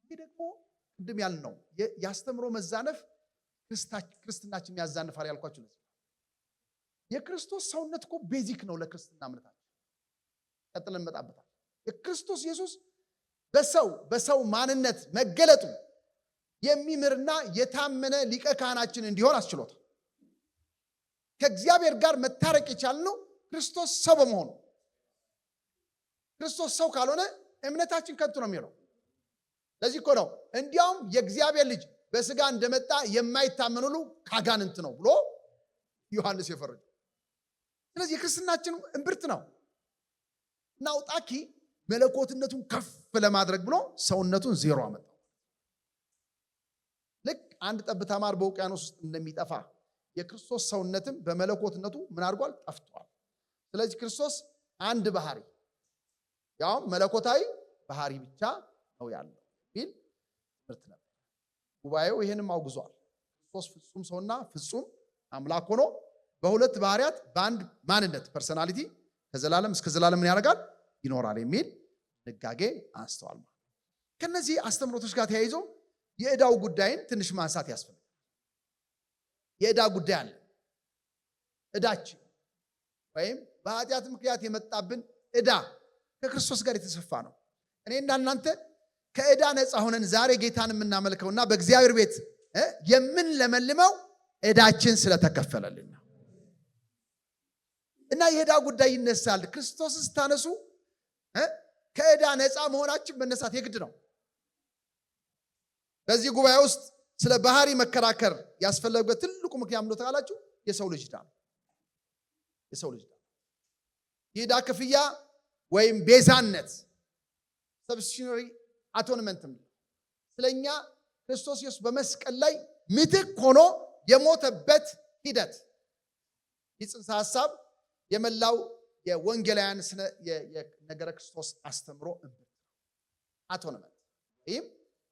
ይሄ ደግሞ ቅድም ያልነው ያስተምሮ መዛነፍ ክርስትናችን ያዛንፋል ያልኳችሁ ነው። የክርስቶስ ሰውነት እኮ ቤዚክ ነው ለክርስትና እምነታችን። ቀጥለን እንመጣበታል። የክርስቶስ ኢየሱስ በሰው ማንነት መገለጡ የሚምርና የታመነ ሊቀ ካህናችን እንዲሆን አስችሎታል። ከእግዚአብሔር ጋር መታረቅ የቻልነው ክርስቶስ ሰው በመሆኑ። ክርስቶስ ሰው ካልሆነ እምነታችን ከንቱ ነው የሚለው። ለዚህ እኮ ነው እንዲያውም የእግዚአብሔር ልጅ በስጋ እንደመጣ የማይታመን ሁሉ ካጋንንት ነው ብሎ ዮሐንስ የፈረጀው። ስለዚህ የክርስትናችን እምብርት ነው እና አውጣኪ መለኮትነቱን ከፍ ለማድረግ ብሎ ሰውነቱን ዜሮ አመጣው። ልክ አንድ ጠብታ ማር በውቅያኖስ ውስጥ እንደሚጠፋ የክርስቶስ ሰውነትም በመለኮትነቱ ምን አድርጓል? ጠፍቷል። ስለዚህ ክርስቶስ አንድ ባህሪ ያው መለኮታዊ ባህሪ ብቻ ነው ያለው ቢል ትምህርት ነበር። ጉባኤው ይሄንም አውግዟል። ክርስቶስ ፍጹም ሰውና ፍጹም አምላክ ሆኖ በሁለት ባህሪያት በአንድ ማንነት ፐርሰናሊቲ ከዘላለም እስከ ዘላለም ምን ያደርጋል? ይኖራል የሚል ድንጋጌ አንስተዋል። ከነዚህ አስተምሮቶች ጋር ተያይዞ የዕዳው ጉዳይን ትንሽ ማንሳት ያስፈልጋል። የዕዳ ጉዳይ አለ። ዕዳችን ወይም በኃጢአት ምክንያት የመጣብን ዕዳ ከክርስቶስ ጋር የተሰፋ ነው። እኔና እናንተ ከዕዳ ነፃ ሆነን ዛሬ ጌታን የምናመልከውና በእግዚአብሔር ቤት የምንለመልመው ዕዳችን ስለተከፈለልን ነው። እና የዕዳ ጉዳይ ይነሳል። ክርስቶስን ስታነሱ ከዕዳ ነፃ መሆናችን መነሳት የግድ ነው። በዚህ ጉባኤ ውስጥ ስለ ባህሪ መከራከር ያስፈለገበት ትልቁ ምክንያት ነው ታላችሁ የሰው ልጅ ዕዳ ነው። የሰው ልጅ ዕዳ የዕዳ ክፍያ ወይም ቤዛነት ሰብስቲዩሽነሪ አቶንመንት ስለኛ ክርስቶስ ኢየሱስ በመስቀል ላይ ምትክ ሆኖ የሞተበት ሂደት ይጽንሰ ሐሳብ የመላው የወንጌላውያን የነገረ ክርስቶስ አስተምሮ አቶንመንት ይህም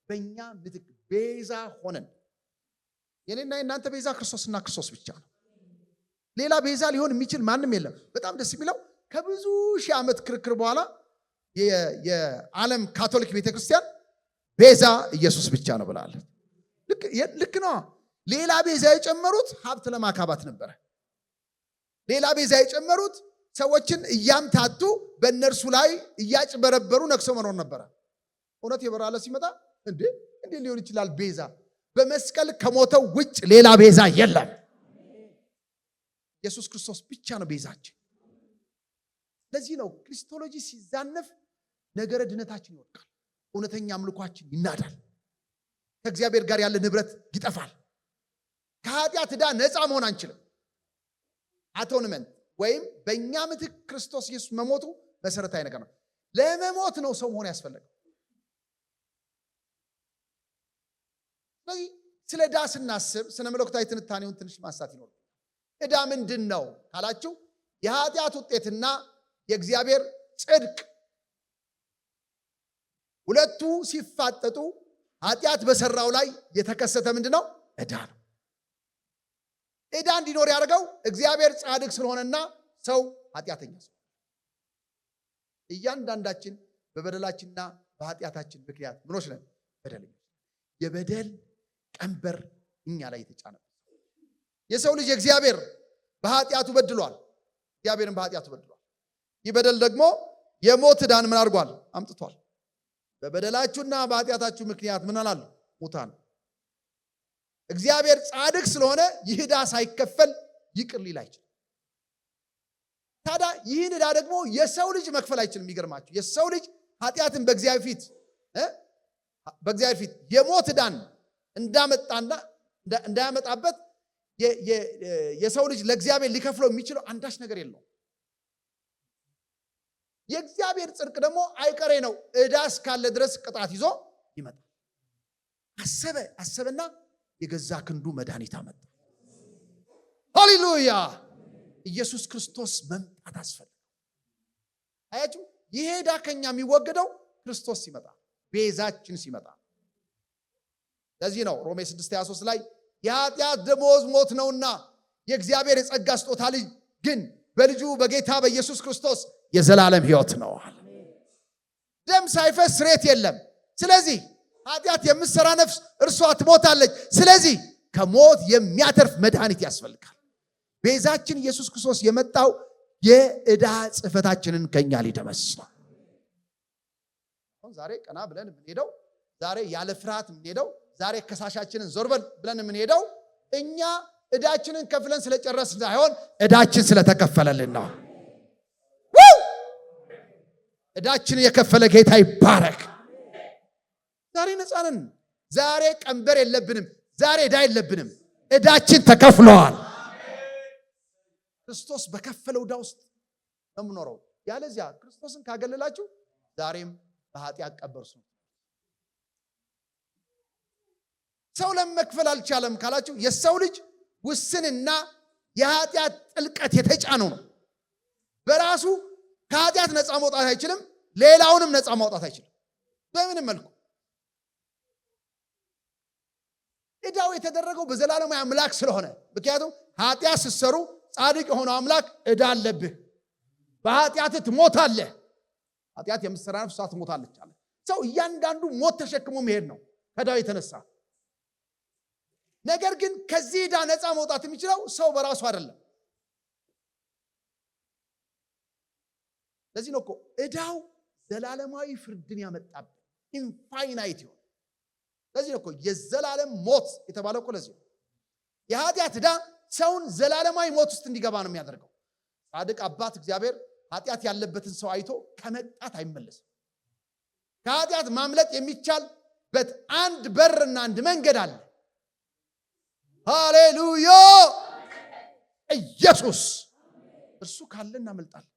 በእኛ ምትክ ቤዛ ሆነን የኔና የናንተ ቤዛ ክርስቶስና ክርስቶስ ብቻ ነው። ሌላ ቤዛ ሊሆን የሚችል ማንም የለም። በጣም ደስ የሚለው ከብዙ ሺህ ዓመት ክርክር በኋላ የዓለም ካቶሊክ ቤተክርስቲያን ቤዛ ኢየሱስ ብቻ ነው ብላለች። ልክ ነው። ሌላ ቤዛ የጨመሩት ሀብት ለማካባት ነበረ። ሌላ ቤዛ የጨመሩት ሰዎችን እያምታቱ በእነርሱ ላይ እያጭበረበሩ ነክሰው መኖር ነበረ። እውነት የበራለ ሲመጣ እንዴ ሊሆን ይችላል? ቤዛ በመስቀል ከሞተው ውጭ ሌላ ቤዛ የለም። ኢየሱስ ክርስቶስ ብቻ ነው ቤዛችን። ለዚህ ነው ክሪስቶሎጂ ሲዛነፍ ነገረ ድነታችን ይወድቃል። እውነተኛ አምልኳችን ይናዳል። ከእግዚአብሔር ጋር ያለ ንብረት ይጠፋል። ከኃጢአት ዕዳ ነፃ መሆን አንችልም። አቶንመንት ወይም በእኛ ምትክ ክርስቶስ ኢየሱስ መሞቱ መሰረታዊ ነገር ነው። ለመሞት ነው ሰው መሆን ያስፈልጋል። ስለዚህ ስለ ዕዳ ስናስብ ስነ መለኮታዊ ትንታኔውን ትንሽ ማንሳት ይኖራል። ዕዳ ምንድን ነው ካላችሁ የኃጢአት ውጤትና የእግዚአብሔር ጽድቅ ሁለቱ ሲፋጠጡ ኃጢአት በሰራው ላይ የተከሰተ ምንድነው? ዕዳ ነው። ዕዳ እንዲኖር ያደርገው እግዚአብሔር ጻድቅ ስለሆነና ሰው ኃጢአተኛ ስለሆነ እያንዳንዳችን በበደላችንና በኃጢአታችን ምክንያት ምኖች ነን? በደለኞች። የበደል ቀንበር እኛ ላይ የተጫነ የሰው ልጅ እግዚአብሔር በኃጢአቱ በድሏል። እግዚአብሔርን በኃጢአቱ በድሏል። ይህ በደል ደግሞ የሞት ዕዳን ምን አድርጓል? አምጥቷል። በበደላችሁና በኃጢአታችሁ ምክንያት ምን አላሉ? ሙታን። እግዚአብሔር ጻድቅ ስለሆነ ይህ ዕዳ ሳይከፈል ይቅር ሊል አይችልም። ታዲያ ይህን ዕዳ ደግሞ የሰው ልጅ መክፈል አይችልም። የሚገርማችሁ የሰው ልጅ ኃጢአትን በእግዚአብሔር ፊት የሞት ዕዳን እንዳመጣና እንዳያመጣበት የሰው ልጅ ለእግዚአብሔር ሊከፍለው የሚችለው አንዳች ነገር የለውም። የእግዚአብሔር ጽድቅ ደግሞ አይቀሬ ነው። ዕዳ እስካለ ድረስ ቅጣት ይዞ ይመጣል። አሰበና የገዛ ክንዱ መድኃኒት አመጣ። ሃሌሉያ! ኢየሱስ ክርስቶስ መምጣት አስፈልግ። አያችሁ ይሄ ዕዳ ከኛ የሚወገደው ክርስቶስ ሲመጣ ቤዛችን ሲመጣ። ለዚህ ነው ሮሜ 6:23 ላይ የኃጢአት ደሞዝ ሞት ነውና የእግዚአብሔር የጸጋ ስጦታ ልጅ ግን በልጁ በጌታ በኢየሱስ ክርስቶስ የዘላለም ሕይወት ነው። ደም ሳይፈስ ስርየት የለም። ስለዚህ ኃጢአት የምትሰራ ነፍስ እርሷ ትሞታለች። ስለዚህ ከሞት የሚያተርፍ መድኃኒት ያስፈልጋል። ቤዛችን ኢየሱስ ክርስቶስ የመጣው የዕዳ ጽሕፈታችንን ከኛ ሊደመስስ ነው። ዛሬ ቀና ብለን የምንሄደው፣ ዛሬ ያለ ፍርሃት የምንሄደው፣ ዛሬ ከሳሻችንን ዞር በል ብለን የምንሄደው እኛ ዕዳችንን ከፍለን ስለጨረስን ሳይሆን ዕዳችን ስለተከፈለልን ነው። ዕዳችንን የከፈለ ጌታ ይባረክ። ዛሬ ነፃ ነን። ዛሬ ቀንበር የለብንም። ዛሬ ዕዳ የለብንም። ዕዳችን ተከፍሏል። ክርስቶስ በከፈለው ዕዳ ውስጥ ነው የምኖረው። ያለዚያ ክርስቶስን ካገለላችሁ ዛሬም በኃጢአት ቀበርሱ። ሰው ለመክፈል አልቻለም ካላችሁ የሰው ልጅ ውስንና የኃጢአት ጥልቀት የተጫነው ነው። በራሱ ከኃጢአት ነፃ መውጣት አይችልም። ሌላውንም ነፃ ማውጣት አይችልም በምንም መልኩ። ዕዳው የተደረገው በዘላለማዊ አምላክ ስለሆነ፣ ምክንያቱም ኃጢአት ስትሰሩ ጻድቅ የሆነው አምላክ ዕዳ አለብህ፣ በኃጢአት ትሞታለህ። ኃጢአት የምትሰራ ነፍስ ትሞታለች አለ። ሰው እያንዳንዱ ሞት ተሸክሞ መሄድ ነው ከዕዳው የተነሳ። ነገር ግን ከዚህ ዕዳ ነፃ መውጣት የሚችለው ሰው በራሱ አይደለም። ለዚህ ነው እኮ ዕዳው ዘላለማዊ ፍርድን ያመጣብን ኢንፋይናይት ይሆን። ለዚህ ነው እኮ የዘላለም ሞት የተባለው እኮ ለዚህ ነው። የኃጢአት ዕዳ ሰውን ዘላለማዊ ሞት ውስጥ እንዲገባ ነው የሚያደርገው። ጻድቅ አባት እግዚአብሔር ኃጢአት ያለበትን ሰው አይቶ ከመጣት አይመለስም። ከኃጢአት ማምለጥ የሚቻልበት አንድ በርና አንድ መንገድ አለ። ሃሌሉያ! ኢየሱስ እርሱ ካለ እናመልጣለን።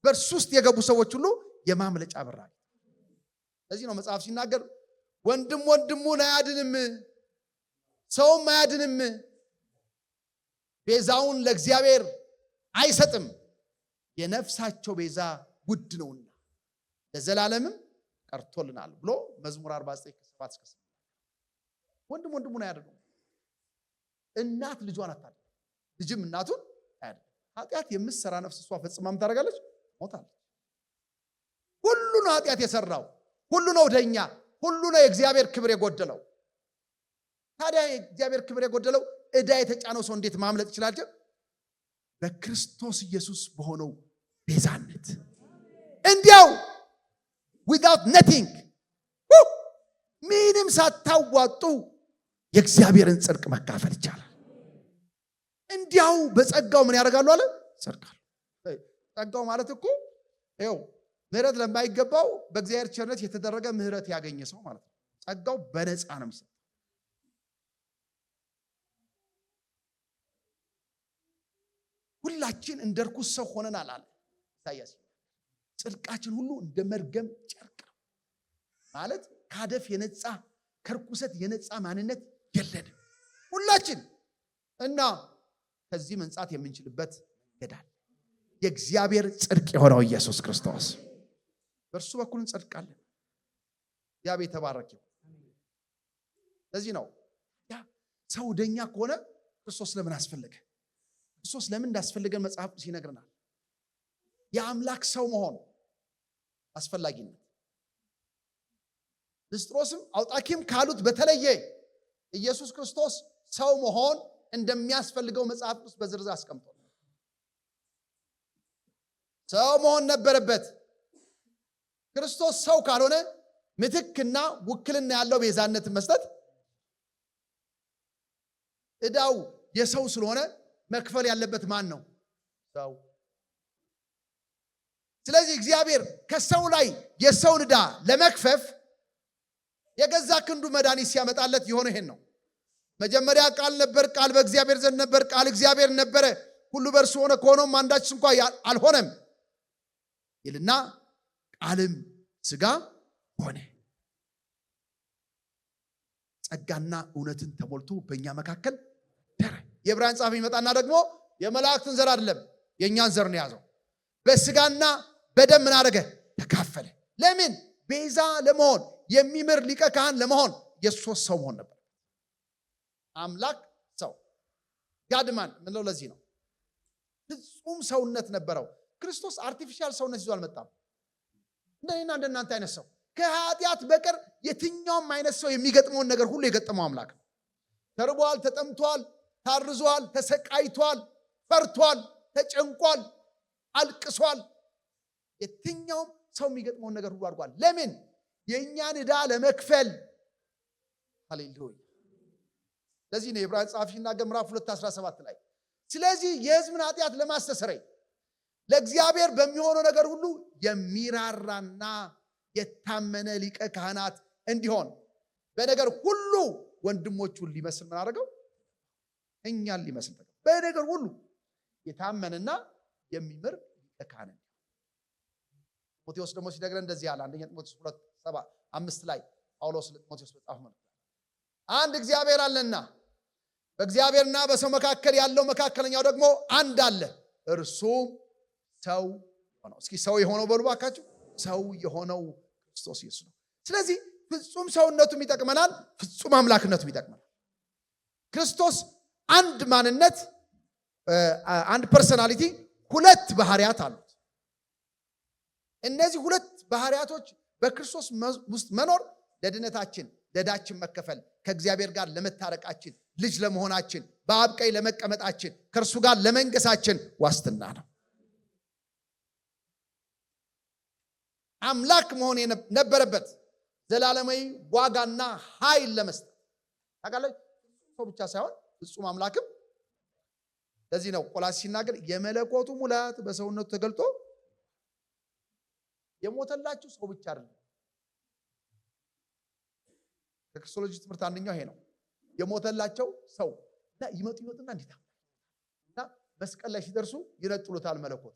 በእርሱ ውስጥ የገቡ ሰዎች ሁሉ የማምለጫ በር አለ። ለዚህ ነው መጽሐፍ ሲናገር ወንድም ወንድሙን አያድንም፣ ሰውም አያድንም፣ ቤዛውን ለእግዚአብሔር አይሰጥም፣ የነፍሳቸው ቤዛ ውድ ነውና ለዘላለምም ቀርቶልናል ብሎ መዝሙር 49:7-8 ወንድም ወንድሙን አያድንም። እናት ልጇን አታድንም፣ ልጅም እናቱን አያድንም። ኃጢአት የምትሰራ ነፍስ እሷ ፈጽማ ምን ታደርጋለች? ሞታለች። ሁሉ ነው ኃጢአት የሰራው፣ ሁሉ ነው ደኛ፣ ሁሉ ነው የእግዚአብሔር ክብር የጎደለው። ታዲያ የእግዚአብሔር ክብር የጎደለው ዕዳ የተጫነው ሰው እንዴት ማምለጥ ይችላል? በክርስቶስ ኢየሱስ በሆነው ቤዛነት እንዲያው without nothing ምንም ሳታዋጡ የእግዚአብሔርን ጽድቅ መካፈል ይቻላል። እንዲያው በጸጋው ምን ያደርጋሉ አለ? ጸድቃሉ። ጸጋው ማለት እኮ ይኸው ምህረት ለማይገባው በእግዚአብሔር ቸርነት የተደረገ ምህረት ያገኘ ሰው ማለት ነው። ጸጋው በነፃ ነው የሚሰጥ። ሁላችን እንደ ርኩስ ሰው ሆነናል አለ ኢሳይያስ። ጽድቃችን ሁሉ እንደ መርገም ጨርቅ ነው ማለት ካደፍ የነፃ ከርኩሰት የነፃ ማንነት የለንም ሁላችን። እና ከዚህ መንጻት የምንችልበት መንገድ አለ። የእግዚአብሔር ጽድቅ የሆነው ኢየሱስ ክርስቶስ በእርሱ በኩል እንጸድቃለን። እግዚአብሔር የተባረከ ይሁን። ለዚህ ነው ያ ሰው ደኛ ከሆነ ክርስቶስ ለምን አስፈለገ? ክርስቶስ ለምን እንዳስፈለገን መጽሐፍ ቅዱስ ይነግረናል። የአምላክ ሰው መሆን አስፈላጊነት ንስጥሮስም አውጣኪም ካሉት በተለየ ኢየሱስ ክርስቶስ ሰው መሆን እንደሚያስፈልገው መጽሐፍ ቅዱስ በዝርዝር አስቀምጧል። ሰው መሆን ነበረበት። ክርስቶስ ሰው ካልሆነ ምትክና ውክልና ያለው ቤዛነት መስጠት፣ ዕዳው የሰው ስለሆነ መክፈል ያለበት ማን ነው? ሰው። ስለዚህ እግዚአብሔር ከሰው ላይ የሰውን ዕዳ ለመክፈፍ የገዛ ክንዱ መድኃኒት ሲያመጣለት የሆነ ይሄን ነው። መጀመሪያ ቃል ነበር፣ ቃል በእግዚአብሔር ዘንድ ነበር፣ ቃል እግዚአብሔር ነበረ፣ ሁሉ በእርሱ ሆነ፣ ከሆነም አንዳች እንኳ አልሆነም ይልና ቃልም ሥጋ ሆነ፣ ጸጋና እውነትን ተሞልቶ በእኛ መካከል ደረ። የዕብራውያን ጸሐፊ ይመጣና ደግሞ የመላእክትን ዘር አይደለም የኛን ዘር ነው ያዘው። በስጋና በደም ምን አደረገ? ተካፈለ። ለምን? ቤዛ ለመሆን የሚምር ሊቀ ካህን ለመሆን የሶስት ሰው መሆን ነበር። አምላክ ሰው ጋድማን ምንለው ለዚህ ነው። ፍጹም ሰውነት ነበረው። ክርስቶስ አርቲፊሻል ሰውነት ይዞ አልመጣም። እንደኔና እንደናንተ አይነት ሰው ከኃጢአት በቀር የትኛውም አይነት ሰው የሚገጥመውን ነገር ሁሉ የገጠመው አምላክ ነው። ተርቧል፣ ተጠምቷል፣ ታርዟል፣ ተሰቃይቷል፣ ፈርቷል፣ ተጨንቋል፣ አልቅሷል። የትኛውም ሰው የሚገጥመውን ነገር ሁሉ አድርጓል። ለምን? የእኛን ዕዳ ለመክፈል። ሃሌሉያ። ለዚህ ነው የዕብራውያን ጸሐፊ ሲናገር ምዕራፍ 2:17 ላይ ስለዚህ የሕዝብን ኃጢአት ለማስተስረይ ለእግዚአብሔር በሚሆነው ነገር ሁሉ የሚራራና የታመነ ሊቀ ካህናት እንዲሆን በነገር ሁሉ ወንድሞቹን ሊመስል ምን አደረገው? እኛን ሊመስል በነገር ሁሉ የታመነና የሚምር ሊቀ ካህን። ጢሞቴዎስ ደግሞ ሲነግረን እንደዚህ አለ። አንደኛ ጢሞቴዎስ 2:7-5 ላይ ጳውሎስ ለጢሞቴዎስ በጻፈው መልእክት አንድ እግዚአብሔር አለና በእግዚአብሔርና በሰው መካከል ያለው መካከለኛው ደግሞ አንድ አለ፣ እርሱም ሰው ሆነው። እስኪ ሰው የሆነው በሉ ባካችሁ። ሰው የሆነው ክርስቶስ ኢየሱስ ነው። ስለዚህ ፍጹም ሰውነቱም ይጠቅመናል፣ ፍጹም አምላክነቱም ይጠቅመናል። ክርስቶስ አንድ ማንነት፣ አንድ ፐርሰናሊቲ፣ ሁለት ባህሪያት አሉት። እነዚህ ሁለት ባህሪያቶች በክርስቶስ ውስጥ መኖር ለድነታችን፣ ለዕዳችን መከፈል፣ ከእግዚአብሔር ጋር ለመታረቃችን፣ ልጅ ለመሆናችን፣ በአብ ቀኝ ለመቀመጣችን፣ ከእርሱ ጋር ለመንገሳችን ዋስትና ነው። አምላክ መሆን ነበረበት ዘላለማዊ ዋጋና ኃይል ለመስጠት። ታውቃላችሁ፣ ሰው ብቻ ሳይሆን ፍጹም አምላክም። ለዚህ ነው ቆላስይስ ሲናገር የመለኮቱ ሙላት በሰውነቱ ተገልጦ የሞተላችሁ ሰው ብቻ አይደለም። ከክርስቶሎጂ ትምህርት አንደኛው ይሄ ነው። የሞተላቸው ሰው እና ይመጡና እንዴት እና መስቀል ላይ ሲደርሱ ይነጥሉታል መለኮት።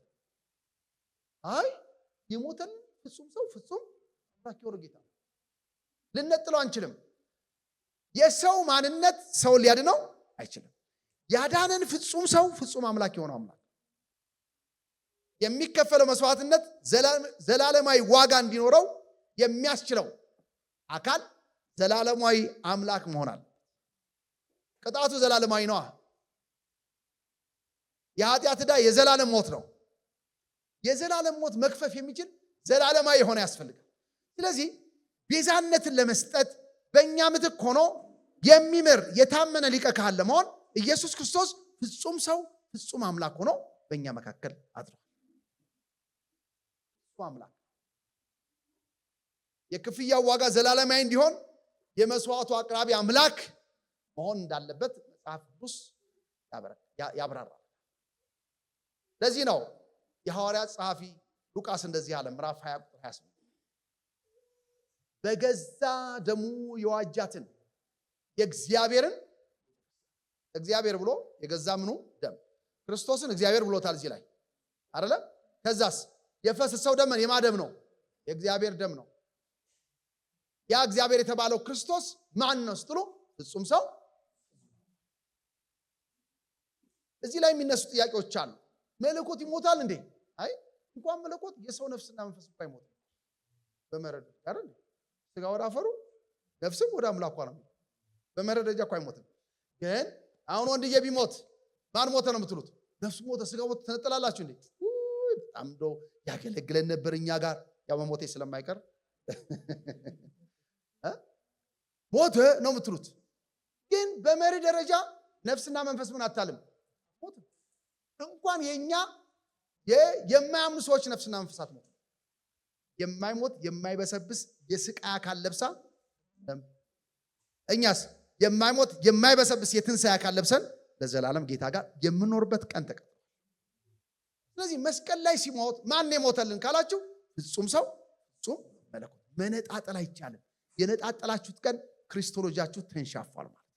አይ የሞተን ፍጹም ሰው ፍጹም አምላክ የሆነ ጌታ ልነጥለው አንችልም። የሰው ማንነት ሰው ሊያድነው አይችልም። ያዳነን ፍጹም ሰው ፍጹም አምላክ የሆነው አምላክ የሚከፈለው መስዋዕትነት ዘላለማዊ ዋጋ እንዲኖረው የሚያስችለው አካል ዘላለማዊ አምላክ መሆናል። ቅጣቱ ዘላለማዊ ነው። የኃጢአት ዕዳ የዘላለም ሞት ነው። የዘላለም ሞት መክፈፍ የሚችል ዘላለማዊ የሆነ ያስፈልጋል። ስለዚህ ቤዛነትን ለመስጠት በእኛ ምትክ ሆኖ የሚምር የታመነ ሊቀ ካህን ለመሆን ኢየሱስ ክርስቶስ ፍጹም ሰው ፍጹም አምላክ ሆኖ በእኛ መካከል አድሯል። ፍጹም አምላክ የክፍያው ዋጋ ዘላለማዊ እንዲሆን የመስዋዕቱ አቅራቢ አምላክ መሆን እንዳለበት መጽሐፍ ቅዱስ ያብራራል። ለዚህ ነው የሐዋርያት ጸሐፊ ሉቃስ እንደዚህ አለ። ምዕራፍ 20:28 በገዛ ደሙ የዋጃትን የእግዚአብሔርን እግዚአብሔር ብሎ የገዛ ምኑ ደም ክርስቶስን እግዚአብሔር ብሎታል እዚህ ላይ አይደለ? ከዛስ የፈሰሰው ደም የማደም ነው? የእግዚአብሔር ደም ነው። ያ እግዚአብሔር የተባለው ክርስቶስ ማን ነው ስትሉ ፍጹም ሰው። እዚህ ላይ የሚነሱ ጥያቄዎች አሉ። መለኮት ይሞታል እንዴ? አይ እንኳን መለኮት የሰው ነፍስና መንፈስ እንኳን አይሞትም። በመረድ አይደል? ስጋ ወደ አፈሩ ነፍስም ወደ አምላኳ ነው። በመረደጃ እንኳን አይሞትም። ግን አሁን ወንድዬ ቢሞት ማን ሞተ ነው የምትሉት? ነፍሱ ሞተ፣ ስጋ ሞተ ተነጠላላችሁ እንዴ? በጣም እንደው ያገለግለን ነበር እኛ ጋር ያው መሞቴ ስለማይቀር ሞተ ነው የምትሉት። ግን በመሪ ደረጃ ነፍስና መንፈስ ምን አታልም ሞት። እንኳን የኛ የማያምኑ ሰዎች ነፍስና መንፈሳት ሞት የማይሞት የማይበሰብስ የስቃይ አካል ለብሳ፣ እኛስ የማይሞት የማይበሰብስ የትንሣኤ አካል ለብሰን ለዘላለም ጌታ ጋር የምንኖርበት ቀን ተቀ ስለዚህ መስቀል ላይ ሲሞት ማን የሞተልን ካላችሁ ፍጹም ሰው ፍጹም መለኮት። መነጣጠል አይቻልም። የነጣጠላችሁት ቀን ክሪስቶሎጂያችሁ ተንሻፏል ማለት ነው።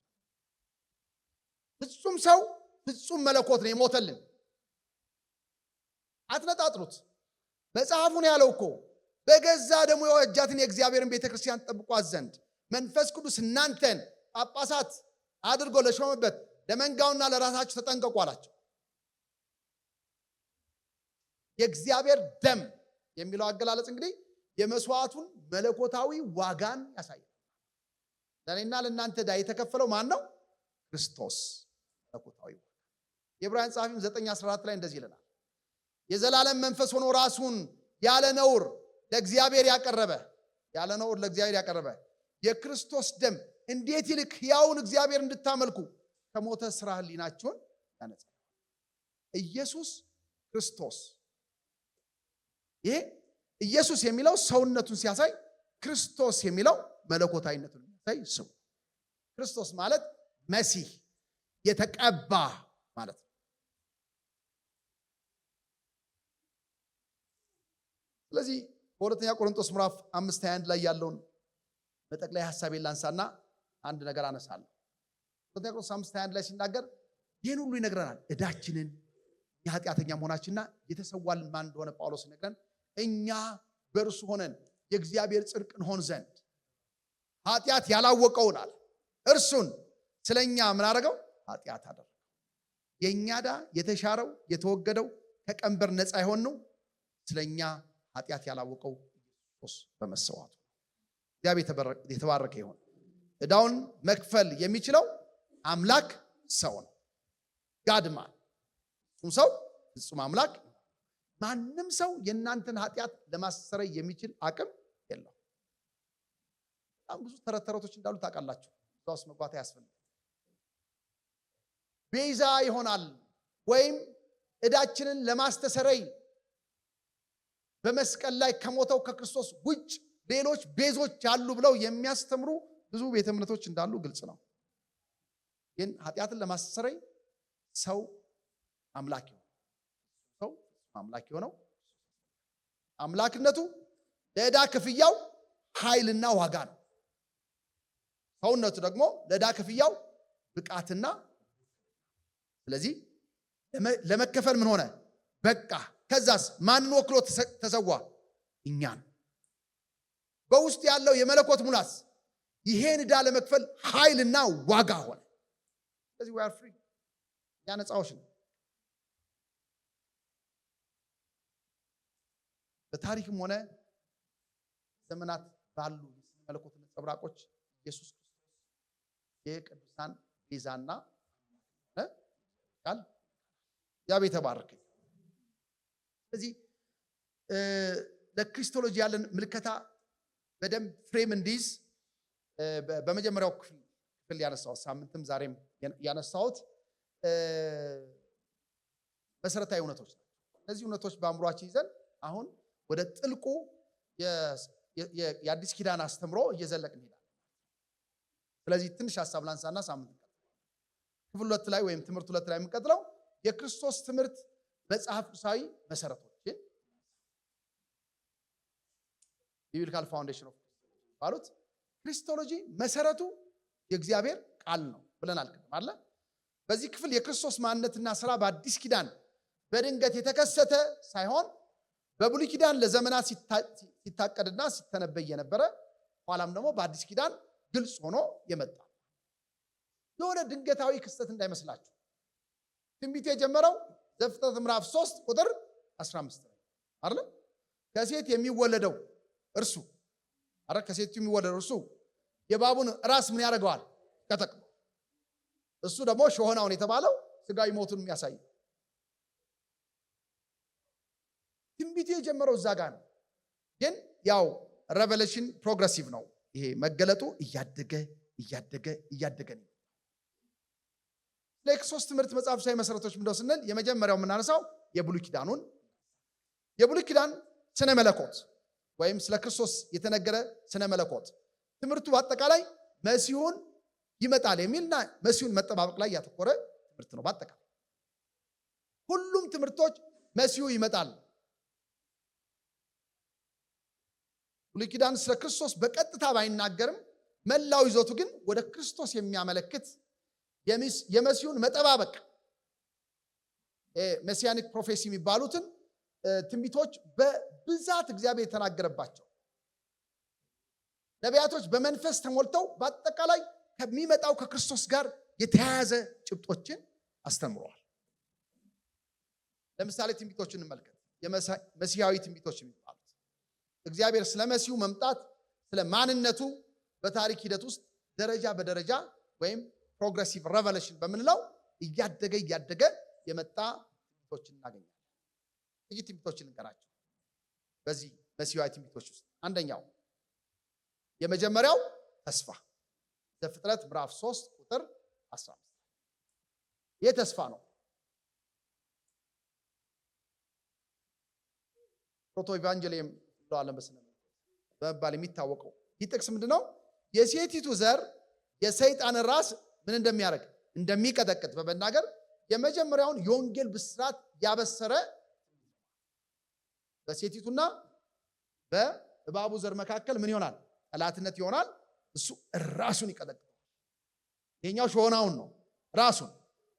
ፍጹም ሰው ፍጹም መለኮት ነው የሞተልን። አትነጣጥሉት። መጽሐፉን ያለው እኮ በገዛ ደሙ የዋጃትን የእግዚአብሔርን ቤተክርስቲያን ጠብቋት ዘንድ መንፈስ ቅዱስ እናንተን ጳጳሳት አድርጎ ለሾመበት ለመንጋውና ለራሳችሁ ተጠንቀቁ አላቸው። የእግዚአብሔር ደም የሚለው አገላለጽ እንግዲህ የመስዋዕቱን መለኮታዊ ዋጋን ያሳያል። ለእኔና ለእናንተ ዕዳ የተከፈለው ማን ነው? ክርስቶስ መለኮታዊ። የዕብራውያን ጸሐፊም 9:14 ላይ እንደዚህ ይለናል፣ የዘላለም መንፈስ ሆኖ ራሱን ያለ ነውር ለእግዚአብሔር ያቀረበ የክርስቶስ ደም እንዴት ይልቅ ሕያውን እግዚአብሔር እንድታመልኩ ከሞተ ሥራ ሕሊናችሁን ያነጻል። ኢየሱስ ክርስቶስ። ይሄ ኢየሱስ የሚለው ሰውነቱን ሲያሳይ፣ ክርስቶስ የሚለው መለኮታዊነቱን ሲያሳይ ስሙ። ክርስቶስ ማለት መሲህ የተቀባ ማለት ነው። ስለዚህ በሁለተኛ ቆሮንቶስ ምዕራፍ 5:21 ላይ ያለውን በጠቅላይ ሐሳቤን ላንሳና አንድ ነገር አነሳለሁ። ሁለተኛ ቆሮንቶስ 5:21 ላይ ሲናገር ይህን ሁሉ ይነግረናል። ዕዳችንን የኃጢአተኛ መሆናችንና የተሰዋልን ማን እንደሆነ ጳውሎስ ይነግረን፣ እኛ በእርሱ ሆነን የእግዚአብሔር ጽድቅ እንሆን ዘንድ ኃጢአት ያላወቀውን አለ እርሱን ስለኛ ምን አደረገው? ኃጢአት አደረገው። የእኛ ዕዳ የተሻረው የተወገደው ከቀንበር ነፃ የሆነው ስለኛ ኃጢአት ያላወቀው ኢየሱስ በመሰዋቱ። እግዚአብሔር የተባረከ ይሁን። ዕዳውን መክፈል የሚችለው አምላክ ሰው ነው። ጋድማን ሰው ፍጹም አምላክ። ማንም ሰው የእናንተን ኃጢአት ለማሰረይ የሚችል አቅም የለው። በጣም ብዙ ተረተረቶች እንዳሉ ታውቃላችሁ። እዛ ውስጥ መግባት አያስፈልግም። ቤዛ ይሆናል ወይም ዕዳችንን ለማስተሰረይ በመስቀል ላይ ከሞተው ከክርስቶስ ውጭ ሌሎች ቤዞች አሉ ብለው የሚያስተምሩ ብዙ ቤተ እምነቶች እንዳሉ ግልጽ ነው። ግን ኃጢአትን ለማስተሰረይ ሰው አምላክ ይሆናል። ሰው አምላክ የሆነው አምላክነቱ ለዕዳ ክፍያው ኃይልና ዋጋ ነው። ሰውነቱ ደግሞ ለዕዳ ክፍያው ብቃትና። ስለዚህ ለመከፈል ምን ሆነ? በቃ። ከዛስ ማንን ወክሎ ተሰዋ? እኛን። በውስጥ ያለው የመለኮት ሙላስ ይሄን ዕዳ ለመክፈል ኃይልና ዋጋ ሆነ። ስለዚህ we are free። ያ ነፃዎች ነው። በታሪክም ሆነ ዘመናት ባሉ የመለኮት ነጸብራቆች ኢየሱስ ክርስቶስ የቅዱሳን ቤዛና ቃል ያቤ ተባረከ። ስለዚህ ለክርስቶሎጂ ያለን ምልከታ በደንብ ፍሬም እንዲይዝ በመጀመሪያው ክፍል ያነሳሁት ሳምንትም ዛሬም ያነሳሁት መሰረታዊ እውነቶች ናቸው። እነዚህ እውነቶች በአእምሯችን ይዘን አሁን ወደ ጥልቁ የአዲስ ኪዳን አስተምሮ እየዘለቅን እንሄዳለን። ስለዚህ ትንሽ ሐሳብ ላንሳና ሳምንት ክፍል 2 ላይ ወይም ትምህርት 2 ላይ የምንቀጥለው የክርስቶስ ትምህርት መጽሐፍ ቅዱሳዊ መሰረቶችን ቢብሊካል ፋውንዴሽን ኦፍ ባሉት ክሪስቶሎጂ መሰረቱ የእግዚአብሔር ቃል ነው ብለናል አለ። በዚህ ክፍል የክርስቶስ ማንነትና ስራ በአዲስ ኪዳን በድንገት የተከሰተ ሳይሆን በብሉይ ኪዳን ለዘመናት ሲታቀድና ሲተነበይ የነበረ ኋላም ደግሞ በአዲስ ኪዳን ግልጽ ሆኖ የመጣ የሆነ ድንገታዊ ክስተት እንዳይመስላችሁ። ትንቢቱ የጀመረው ዘፍጥረት ምዕራፍ 3 ቁጥር 15 ነው አይደል? ከሴት የሚወለደው እርሱ ከሴት የሚወለደው እርሱ የእባቡን ራስ ምን ያደርገዋል? ቀጠቅጦ። እሱ ደግሞ ሾሆናውን የተባለው ስጋዊ ሞቱን የሚያሳይ ትንቢቱ የጀመረው እዛ ጋር ነው። ግን ያው ሬቨሌሽን ፕሮግሬሲቭ ነው። ይሄ መገለጡ እያደገ ነው። ለክርስቶስ ትምህርት መጽሐፍ ቅዱሳዊ መሰረቶች ምንድነው ስንል የመጀመሪያው የምናነሳው የብሉይ ኪዳን ስነ መለኮት ወይም ስለ ክርስቶስ የተነገረ ስነ መለኮት ትምህርቱ በአጠቃላይ መሲሁን ይመጣል የሚልና መሲሁን መጠባበቅ ላይ ያተኮረ ትምህርት ነው። በአጠቃላይ ሁሉም ትምህርቶች መሲሁ ይመጣል። ብሉይ ኪዳን ስለ ክርስቶስ በቀጥታ ባይናገርም መላው ይዘቱ ግን ወደ ክርስቶስ የሚያመለክት የመሲሁን መጠባበቅ ሜሲያኒክ ፕሮፌሲ የሚባሉትን ትንቢቶች በብዛት እግዚአብሔር የተናገረባቸው ነቢያቶች በመንፈስ ተሞልተው በአጠቃላይ ከሚመጣው ከክርስቶስ ጋር የተያያዘ ጭብጦችን አስተምረዋል። ለምሳሌ ትንቢቶችን እንመልከት። የመሲሐዊ ትንቢቶች የሚባሉት እግዚአብሔር ስለ መሲሁ መምጣት ስለ ማንነቱ በታሪክ ሂደት ውስጥ ደረጃ በደረጃ ወይም ፕሮግሬሲቭ ሬቨሌሽን በምንለው እያደገ የመጣ ትንቢቶችን እናገኛለን። ጥቂት ትንቢቶችን ልንገራችሁ በዚህ መሲሐዊ ትንቢቶች ውስጥ። አንደኛው የመጀመሪያው ተስፋ ዘፍጥረት ምዕራፍ 3 ቁጥር 15 ይህ ተስፋ ነው። ፕሮቶ ኢቫንጀሊየም ለዓለም በመባል የሚታወቀው ይህ ጥቅስ ምንድነው? የሴቲቱ ዘር የሰይጣንን ራስ ምን እንደሚያደርግ እንደሚቀጠቅጥ በመናገር የመጀመሪያውን የወንጌል ብስራት ያበሰረ በሴቲቱና በእባቡ ዘር መካከል ምን ይሆናል? ጠላትነት ይሆናል። እሱ ራሱን ይቀጠቅጣል። ይሄኛው ሾናውን ነው ራሱን።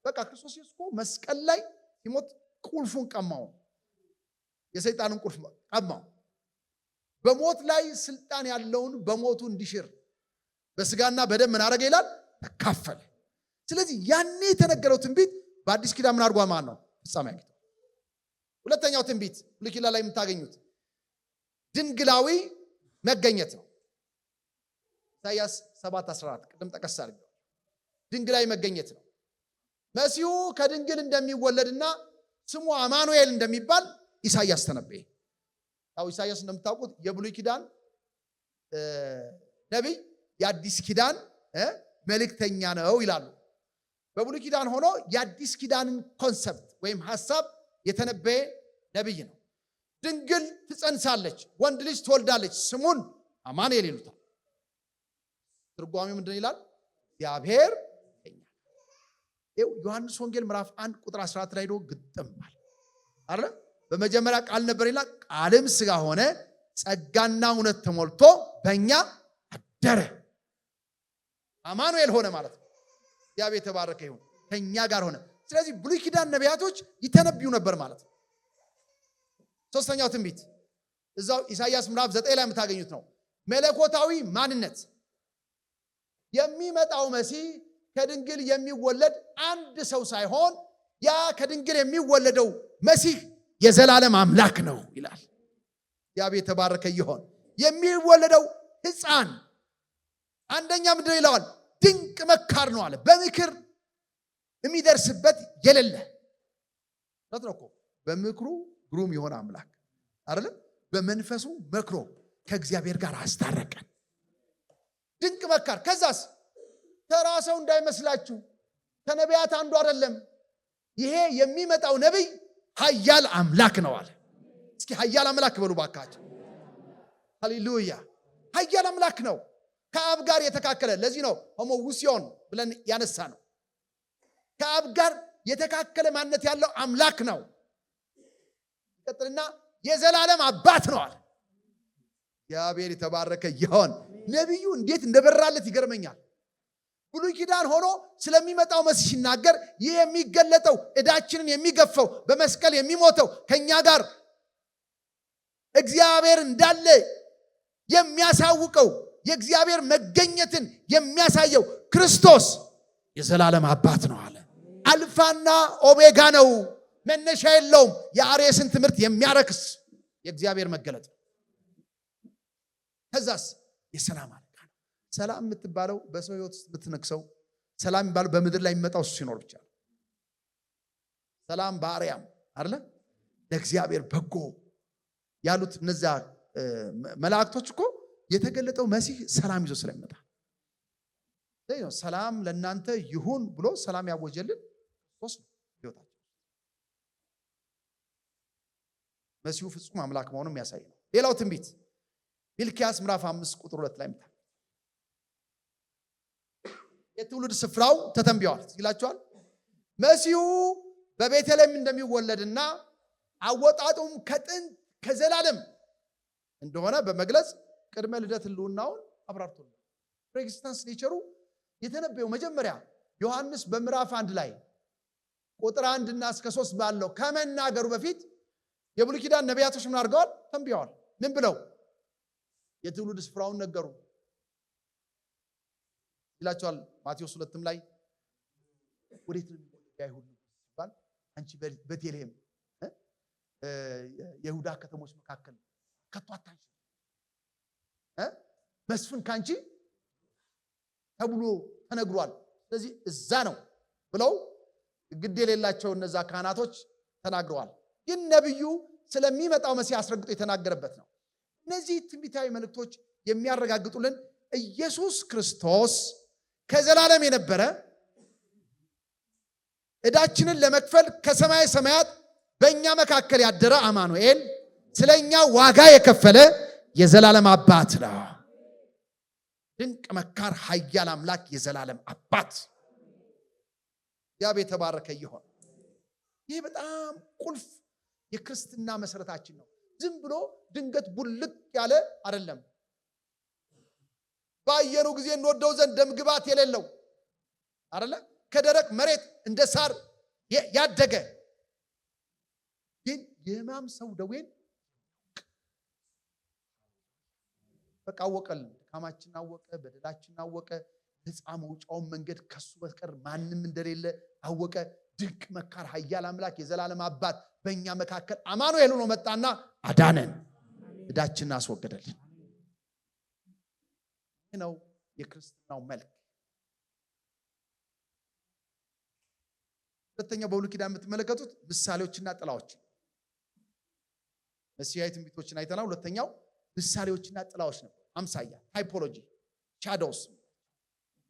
በቃ ክርስቶስ ኢየሱስ እኮ መስቀል ላይ ሲሞት ቁልፉን ቀማው፣ የሰይጣንን ቁልፍ ቀማው። በሞት ላይ ስልጣን ያለውን በሞቱ እንዲሽር በስጋና በደም ምን አደረገ ይላል? ተካፈለ። ስለዚህ ያኔ የተነገረው ትንቢት በአዲስ ኪዳን ምን አድርጓል ማለት ነው? ፍጻሜ አግኝቷል። ሁለተኛው ትንቢት ብሉይ ኪዳን ላይ የምታገኙት ድንግላዊ መገኘት ነው። ኢሳይያስ 7:14 ቅድም ጠቀስ አድርገው ድንግላዊ መገኘት ነው። መሲሁ ከድንግል እንደሚወለድና ስሙ አማኑኤል እንደሚባል ኢሳይያስ ተነበየ። ያው ኢሳይያስ እንደምታውቁት የብሉይ ኪዳን ነቢይ የአዲስ ኪዳን መልእክተኛ ነው ይላሉ። በብሉይ ኪዳን ሆኖ የአዲስ ኪዳንን ኮንሰፕት ወይም ሐሳብ የተነበየ ነቢይ ነው። ድንግል ትጸንሳለች፣ ወንድ ልጅ ትወልዳለች፣ ስሙን አማኑኤል ይሉታል። ትርጓሜው ምንድን ይላል? እግዚአብሔር ይገኛል። ዮሐንስ ወንጌል ምዕራፍ 1 ቁጥር 14 ላይ ሄዶ ግጥም አይደል? በመጀመሪያ ቃል ነበር ይላል፣ ቃልም ሥጋ ሆነ፣ ጸጋና እውነት ተሞልቶ በእኛ አደረ። አማኑኤል ሆነ ማለት ነው። እግዚአብሔር የተባረከ ይሁን፣ ከኛ ጋር ሆነ። ስለዚህ ብሉይ ኪዳን ነቢያቶች ይተነብዩ ነበር ማለት ነው። ሶስተኛው ትንቢት እዛው ኢሳይያስ ምዕራፍ 9 ላይ የምታገኙት ነው። መለኮታዊ ማንነት የሚመጣው መሲህ ከድንግል የሚወለድ አንድ ሰው ሳይሆን ያ ከድንግል የሚወለደው መሲህ የዘላለም አምላክ ነው ይላል። እግዚአብሔር የተባረከ ይሁን። የሚወለደው ሕፃን አንደኛ ምንድነው ይለዋል? ድንቅ መካር ነው አለ። በምክር የሚደርስበት የሌለ ነው እኮ በምክሩ ግሩም የሆነ አምላክ አይደለም? በመንፈሱ መክሮ ከእግዚአብሔር ጋር አስታረቀን። ድንቅ መካር። ከዛስ ተራ ሰው እንዳይመስላችሁ ከነቢያት አንዱ አይደለም። ይሄ የሚመጣው ነቢይ ኃያል አምላክ ነው አለ። እስኪ ኃያል አምላክ በሉ ባካችሁ። ሃሌሉያ! ኃያል አምላክ ነው፣ ከአብ ጋር የተካከለ። ለዚህ ነው ሆሞውሲዮን ብለን ያነሳ ነው። ከአብ ጋር የተካከለ ማንነት ያለው አምላክ ነው። ይቀጥልና የዘላለም አባት ነው አለ። እግዚአብሔር የተባረከ ይሁን። ነቢዩ እንዴት እንደበራለት ይገርመኛል። ብሉይ ኪዳን ሆኖ ስለሚመጣው መሲህ ሲናገር ይህ የሚገለጠው ዕዳችንን የሚገፈው በመስቀል የሚሞተው ከኛ ጋር እግዚአብሔር እንዳለ የሚያሳውቀው የእግዚአብሔር መገኘትን የሚያሳየው ክርስቶስ የዘላለም አባት ነው አለ። አልፋና ኦሜጋ ነው፣ መነሻ የለውም። የአርየስን ትምህርት የሚያረክስ የእግዚአብሔር መገለጥ። ከዛስ የሰላም አለቃ ነው። ሰላም የምትባለው በሰው ሕይወት ውስጥ የምትነክሰው ሰላም የሚባለው በምድር ላይ የሚመጣው እሱ ሲኖር ብቻ። ሰላም በአርያም አይደለ? ለእግዚአብሔር በጎ ያሉት እነዚያ መላእክቶች እኮ የተገለጠው መሲህ ሰላም ይዞ ስለሚመጣ ሰላም ለእናንተ ይሁን ብሎ ሰላም ያወጀልን ክርስቶስ ነው። ሕይወታችን መሲሁ ፍጹም አምላክ መሆኑን የሚያሳይ ነው። ሌላው ትንቢት ሚልክያስ ምዕራፍ 5 ቁጥር 2 ላይ ምታ የትውልድ ስፍራው ተተንብየዋል ይላችኋል። መሲሁ በቤተልሔም እንደሚወለድና አወጣጡም ከጥንት ከዘላለም እንደሆነ በመግለጽ ቅድመ ልደት ህልውናውን አብራርቶልናል። ፕሬኤግዚስተንስ ኔቸሩ የተነበየው መጀመሪያ ዮሐንስ በምዕራፍ 1 ላይ ቁጥር 1 እና እስከ 3 ባለው ከመናገሩ በፊት የብሉይ ኪዳን ነቢያቶች ምን አድርገዋል? ተንብየዋል። ምን ብለው? የትውልድ ስፍራውን ነገሩ ይላቸዋል። ማቴዎስ 2 ላይ ወዴት ነው አይሁድ ሲባል አንቺ ቤተልሔም የይሁዳ ከተሞች መካከል ከቶ አታንሺ መስፍን ካንቺ ተብሎ ተነግሯል። ስለዚህ እዛ ነው ብለው ግድ የሌላቸው እነዛ ካህናቶች ተናግረዋል። ግን ነብዩ ስለሚመጣው መሲህ አስረግጦ የተናገረበት ነው። እነዚህ ትንቢታዊ መልእክቶች የሚያረጋግጡልን ኢየሱስ ክርስቶስ ከዘላለም የነበረ ዕዳችንን ለመክፈል ከሰማይ ሰማያት በእኛ መካከል ያደረ አማኑኤል ስለኛ ዋጋ የከፈለ የዘላለም አባት ነው። ድንቅ መካር ኃያል አምላክ የዘላለም አባት ያብ የተባረከ ይሁን። ይህ በጣም ቁልፍ የክርስትና መሰረታችን ነው። ዝም ብሎ ድንገት ቡልቅ ያለ አይደለም። ባየሩ ጊዜ እንወደው ዘንድ ደምግባት የሌለው አይደለ? ከደረቅ መሬት እንደ ሳር ያደገ ግን የሕማም ሰው ደዌን በቃ አወቀልን። ድካማችን አወቀ፣ በደላችን አወቀ፣ ነፃ መውጫውን መንገድ ከሱ በቀር ማንም እንደሌለ አወቀ። ድንቅ መካር ኃያል አምላክ የዘላለም አባት በእኛ መካከል አማኑኤል ሆኖ መጣና አዳነን፣ ዕዳችንን አስወገደልን። ይህ ነው የክርስትናው መልክ። ሁለተኛው በብሉይ ኪዳን የምትመለከቱት ምሳሌዎችና ጥላዎች መሲሐዊ ትንቢቶችን አይተናል። ሁለተኛው ምሳሌዎችና ጥላዎች ነው። አምሳያ ታይፖሎጂ ሻዶውስ።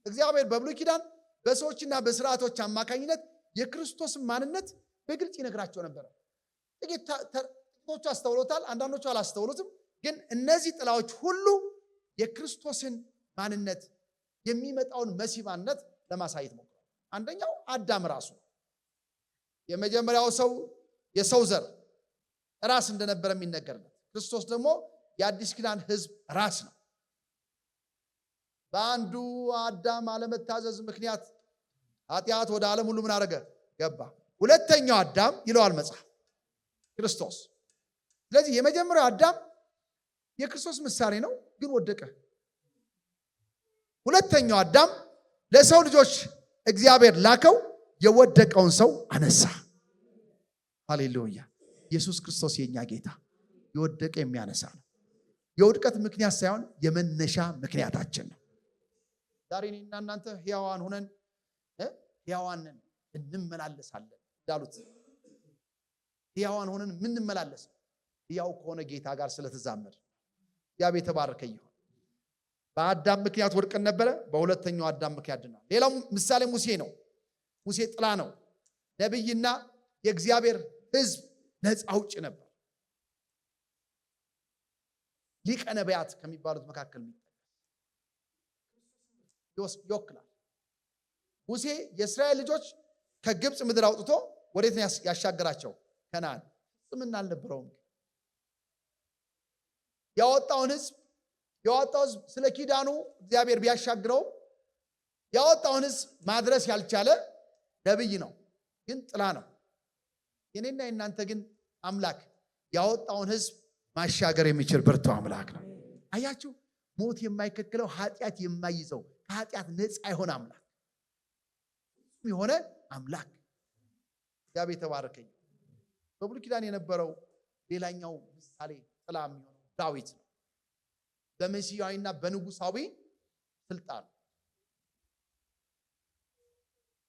እግዚአብሔር በብሉይ ኪዳን በሰዎችና በስርዓቶች አማካኝነት የክርስቶስን ማንነት በግልጽ ይነግራቸው ነበር። ጥቂቶቹ አስተውሎታል፣ አንዳንዶቹ አላስተውሉትም። ግን እነዚህ ጥላዎች ሁሉ የክርስቶስን ማንነት የሚመጣውን መሲህ ማንነት ለማሳየት ሞክረዋል። አንደኛው አዳም ራሱ የመጀመሪያው ሰው የሰው ዘር ራስ እንደነበረ የሚነገርለት፣ ክርስቶስ ደግሞ የአዲስ ኪዳን ሕዝብ ራስ ነው። በአንዱ አዳም አለመታዘዝ ምክንያት ኃጢአት ወደ ዓለም ሁሉ ምን አደረገ? ገባ። ሁለተኛው አዳም ይለዋል መጽሐፍ ክርስቶስ። ስለዚህ የመጀመሪያው አዳም የክርስቶስ ምሳሌ ነው፣ ግን ወደቀ። ሁለተኛው አዳም ለሰው ልጆች እግዚአብሔር ላከው፣ የወደቀውን ሰው አነሳ። ሃሌሉያ! ኢየሱስ ክርስቶስ የኛ ጌታ የወደቀ የሚያነሳ ነው። የውድቀት ምክንያት ሳይሆን የመነሻ ምክንያታችን ነው። ዛሬ እኔና እናንተ ሕያዋን ሆነን ሕያዋንን እንመላለሳለን እንዳሉት ሕያዋን ሆነን የምንመላለስ ሕያው ከሆነ ጌታ ጋር ስለተዛመድ ያብ የተባረከ ይሁን። በአዳም ምክንያት ወድቀን ነበረ፣ በሁለተኛው አዳም ምክንያት ድናል። ሌላው ምሳሌ ሙሴ ነው። ሙሴ ጥላ ነው። ነብይና የእግዚአብሔር ሕዝብ ነፃ አውጭ ነበር። ሊቀ ነቢያት ከሚባሉት መካከል ይወክላል። ሙሴ የእስራኤል ልጆች ከግብፅ ምድር አውጥቶ ወዴት ያሻገራቸው? ከነዓን። ጽምና አልነበረውም። ያወጣውን ሕዝብ ስለ ኪዳኑ እግዚአብሔር ቢያሻግረው ያወጣውን ሕዝብ ማድረስ ያልቻለ ነብይ ነው፣ ግን ጥላ ነው። የኔና የናንተ ግን አምላክ ያወጣውን ሕዝብ ማሻገር የሚችል ብርቱ አምላክ ነው። አያችሁ፣ ሞት የማይከክለው ኃጢአት የማይዘው ከኃጢአት ነፃ የሆነ አምላክ የሆነ አምላክ ያብ የተባረከኝ። በብሉይ ኪዳን የነበረው ሌላኛው ምሳሌ ጥላ የሚሆነው ዳዊት ነው። በመሲያዊና በንጉሳዊ ስልጣን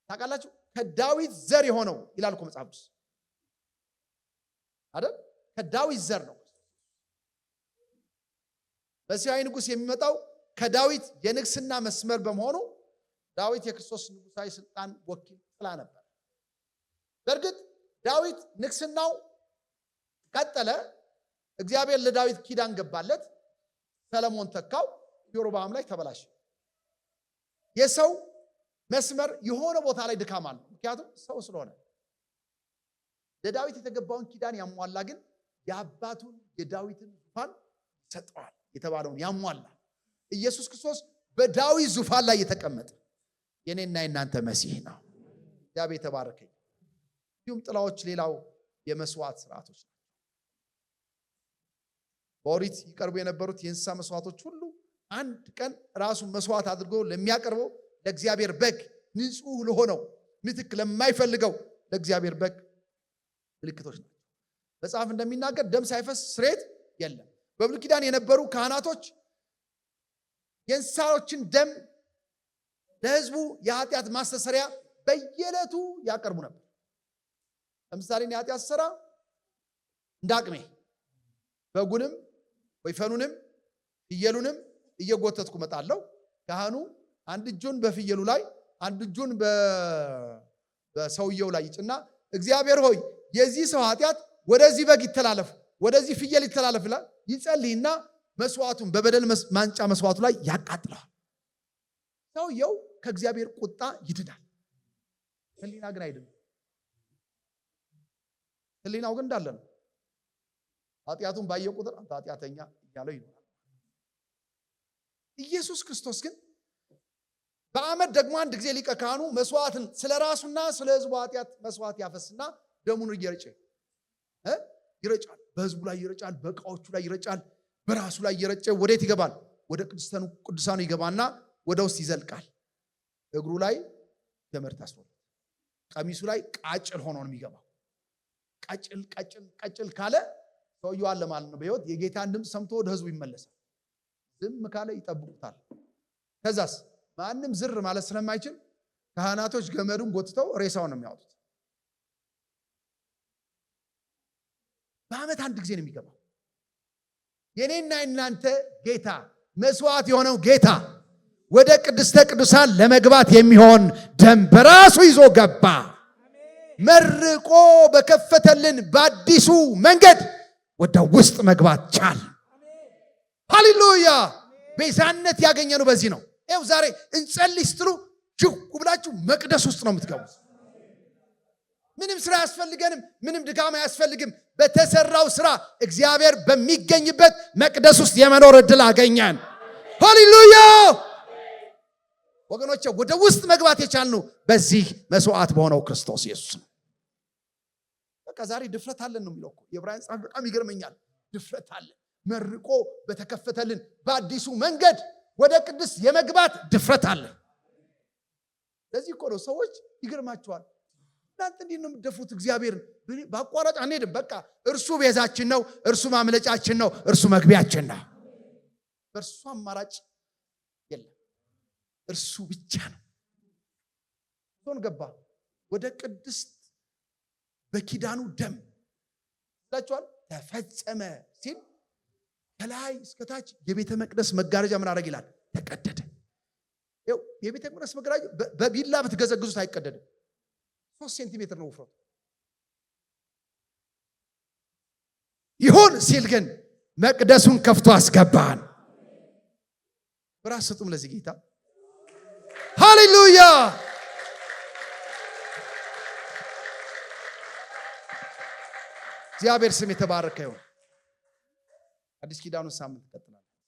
ታውቃላችሁ፣ ከዳዊት ዘር የሆነው ይላል እኮ መጽሐፍ ቅዱስ አይደል? ከዳዊት ዘር ነው። መሲያዊ ንጉስ የሚመጣው ከዳዊት የንግስና መስመር በመሆኑ ዳዊት የክርስቶስ ንጉሳዊ ስልጣን ወኪል ጥላ ነበር። በእርግጥ ዳዊት ንግስናው ቀጠለ። እግዚአብሔር ለዳዊት ኪዳን ገባለት። ሰለሞን ተካው። ኢዮርብዓም ላይ ተበላሸ። የሰው መስመር የሆነ ቦታ ላይ ድካም አለው፣ ምክንያቱም ሰው ስለሆነ። ለዳዊት የተገባውን ኪዳን ያሟላ ግን የአባቱን የዳዊትን ዙፋን ይሰጠዋል የተባለውን ያሟላ ኢየሱስ ክርስቶስ በዳዊት ዙፋን ላይ የተቀመጠ የኔና የናንተ መሲህ ነው። ያብ የተባረከ። እንዲሁም ጥላዎች ሌላው የመስዋዕት ስርዓቶች ናቸው። በኦሪት ይቀርቡ የነበሩት የእንስሳ መስዋዕቶች ሁሉ አንድ ቀን ራሱን መስዋዕት አድርጎ ለሚያቀርበው ለእግዚአብሔር በግ ንጹህ ለሆነው ምትክ ለማይፈልገው ለእግዚአብሔር በግ ምልክቶች ናቸው። መጽሐፍ እንደሚናገር ደም ሳይፈስ ስርየት የለም። በብሉይ ኪዳን የነበሩ ካህናቶች የእንስሳዎችን ደም ለሕዝቡ የኃጢአት ማስተሰሪያ በየዕለቱ ያቀርቡ ነበር። ለምሳሌ የኃጢአት ሥራ እንዳቅሜ በጉንም ወይፈኑንም ፍየሉንም እየጎተትኩ መጣለሁ። ካህኑ አንድ እጁን በፍየሉ ላይ አንድ እጁን በሰውየው ላይ ይጭና እግዚአብሔር ሆይ የዚህ ሰው ኃጢአት ወደዚህ በግ ይተላለፍ ወደዚህ ፍየል ይተላለፍ ይላል። ይጸልይና መስዋዕቱን በበደል ማንጫ መስዋዕቱ ላይ ያቃጥለዋል። ሰውየው ከእግዚአብሔር ቁጣ ይድናል። ህሊና ግን አይድንም። ህሊናው ግን እንዳለ ነው። ኃጢአቱን ባየ ቁጥር አንተ ኃጢአተኛ እያለው ይኖራል። ኢየሱስ ክርስቶስ ግን በዓመት ደግሞ አንድ ጊዜ ሊቀ ካህኑ መስዋዕትን ስለራሱና ስለ ሕዝቡ ኃጢአት መስዋዕት ያፈስና ደሙን ይረጫል። በሕዝቡ ላይ ይረጫል፣ በእቃዎቹ ላይ ይረጫል፣ በራሱ ላይ ይረጨ ወዴት ይገባል? ወደ ቅዱሳኑ ይገባና ወደ ውስጥ ይዘልቃል። እግሩ ላይ ገመድ ታስሮለት፣ ቀሚሱ ላይ ቃጭል ሆኖ ነው የሚገባው። ቃጭል ካለ ሰውየው አለ ማለት ነው በሕይወት። የጌታን ድምፅ ሰምቶ ወደ ሕዝቡ ይመለሳል። ዝም ካለ ይጠብቁታል። ከዛስ ማንም ዝር ማለት ስለማይችል ካህናቶች ገመዱን ጎትተው ሬሳውን ነው የሚያወጡት። በዓመት አንድ ጊዜ ነው የሚገባው። የኔና የናንተ ጌታ መስዋዕት የሆነው ጌታ ወደ ቅድስተ ቅዱሳን ለመግባት የሚሆን ደም በራሱ ይዞ ገባ። መርቆ በከፈተልን በአዲሱ መንገድ ወደ ውስጥ መግባት ቻል። ሃሌሉያ! ቤዛነት ያገኘነው በዚህ ነው። ይኸው ዛሬ እንጸልይ ስትሉ ጅው ብላችሁ መቅደስ ውስጥ ነው የምትገቡት። ምንም ስራ አያስፈልገንም፣ ምንም ድካም አያስፈልግም። በተሰራው ስራ እግዚአብሔር በሚገኝበት መቅደስ ውስጥ የመኖር ዕድል አገኘን። ሃሌሉያ! ወገኖቼ ወደ ውስጥ መግባት የቻልነው በዚህ መስዋዕት በሆነው ክርስቶስ ኢየሱስ ነው። በቃ ዛሬ ድፍረት አለን ነው የሚለው እኮ የዕብራውያን ጻፍ በጣም ይገርመኛል። ድፍረት አለን፣ መርቆ በተከፈተልን በአዲሱ መንገድ ወደ ቅዱስ የመግባት ድፍረት አለን። ለዚህ እኮ ነው ሰዎች ይገርማቸዋል። እናንተ እንዴት ነው የምትደፉት? እግዚአብሔርን በአቋራጭ አንሄድም። በቃ እርሱ ቤዛችን ነው፣ እርሱ ማምለጫችን ነው፣ እርሱ መግቢያችን ነው። በእርሱ አማራጭ የለም፣ እርሱ ብቻ ነው። ሶን ገባ ወደ ቅድስት በኪዳኑ ደም ታቻል ተፈጸመ ሲል ከላይ እስከታች የቤተ መቅደስ መጋረጃ ምን አደረግ ይላል? ተቀደደ። ይኸው የቤተ መቅደስ መጋረጃ በቢላ ብትገዘግዙት አይቀደድም። 3 ሴንቲሜትር ነው ውፍረቱ። ይሁን ሲል ግን መቅደሱን ከፍቶ አስገባን። በራስ ስጡም ለዚህ ጌታ ሃሌሉያ! እግዚአብሔር ስም የተባረከ ይሁን። አዲስ ኪዳኑ ሳምንት ቀጥላል።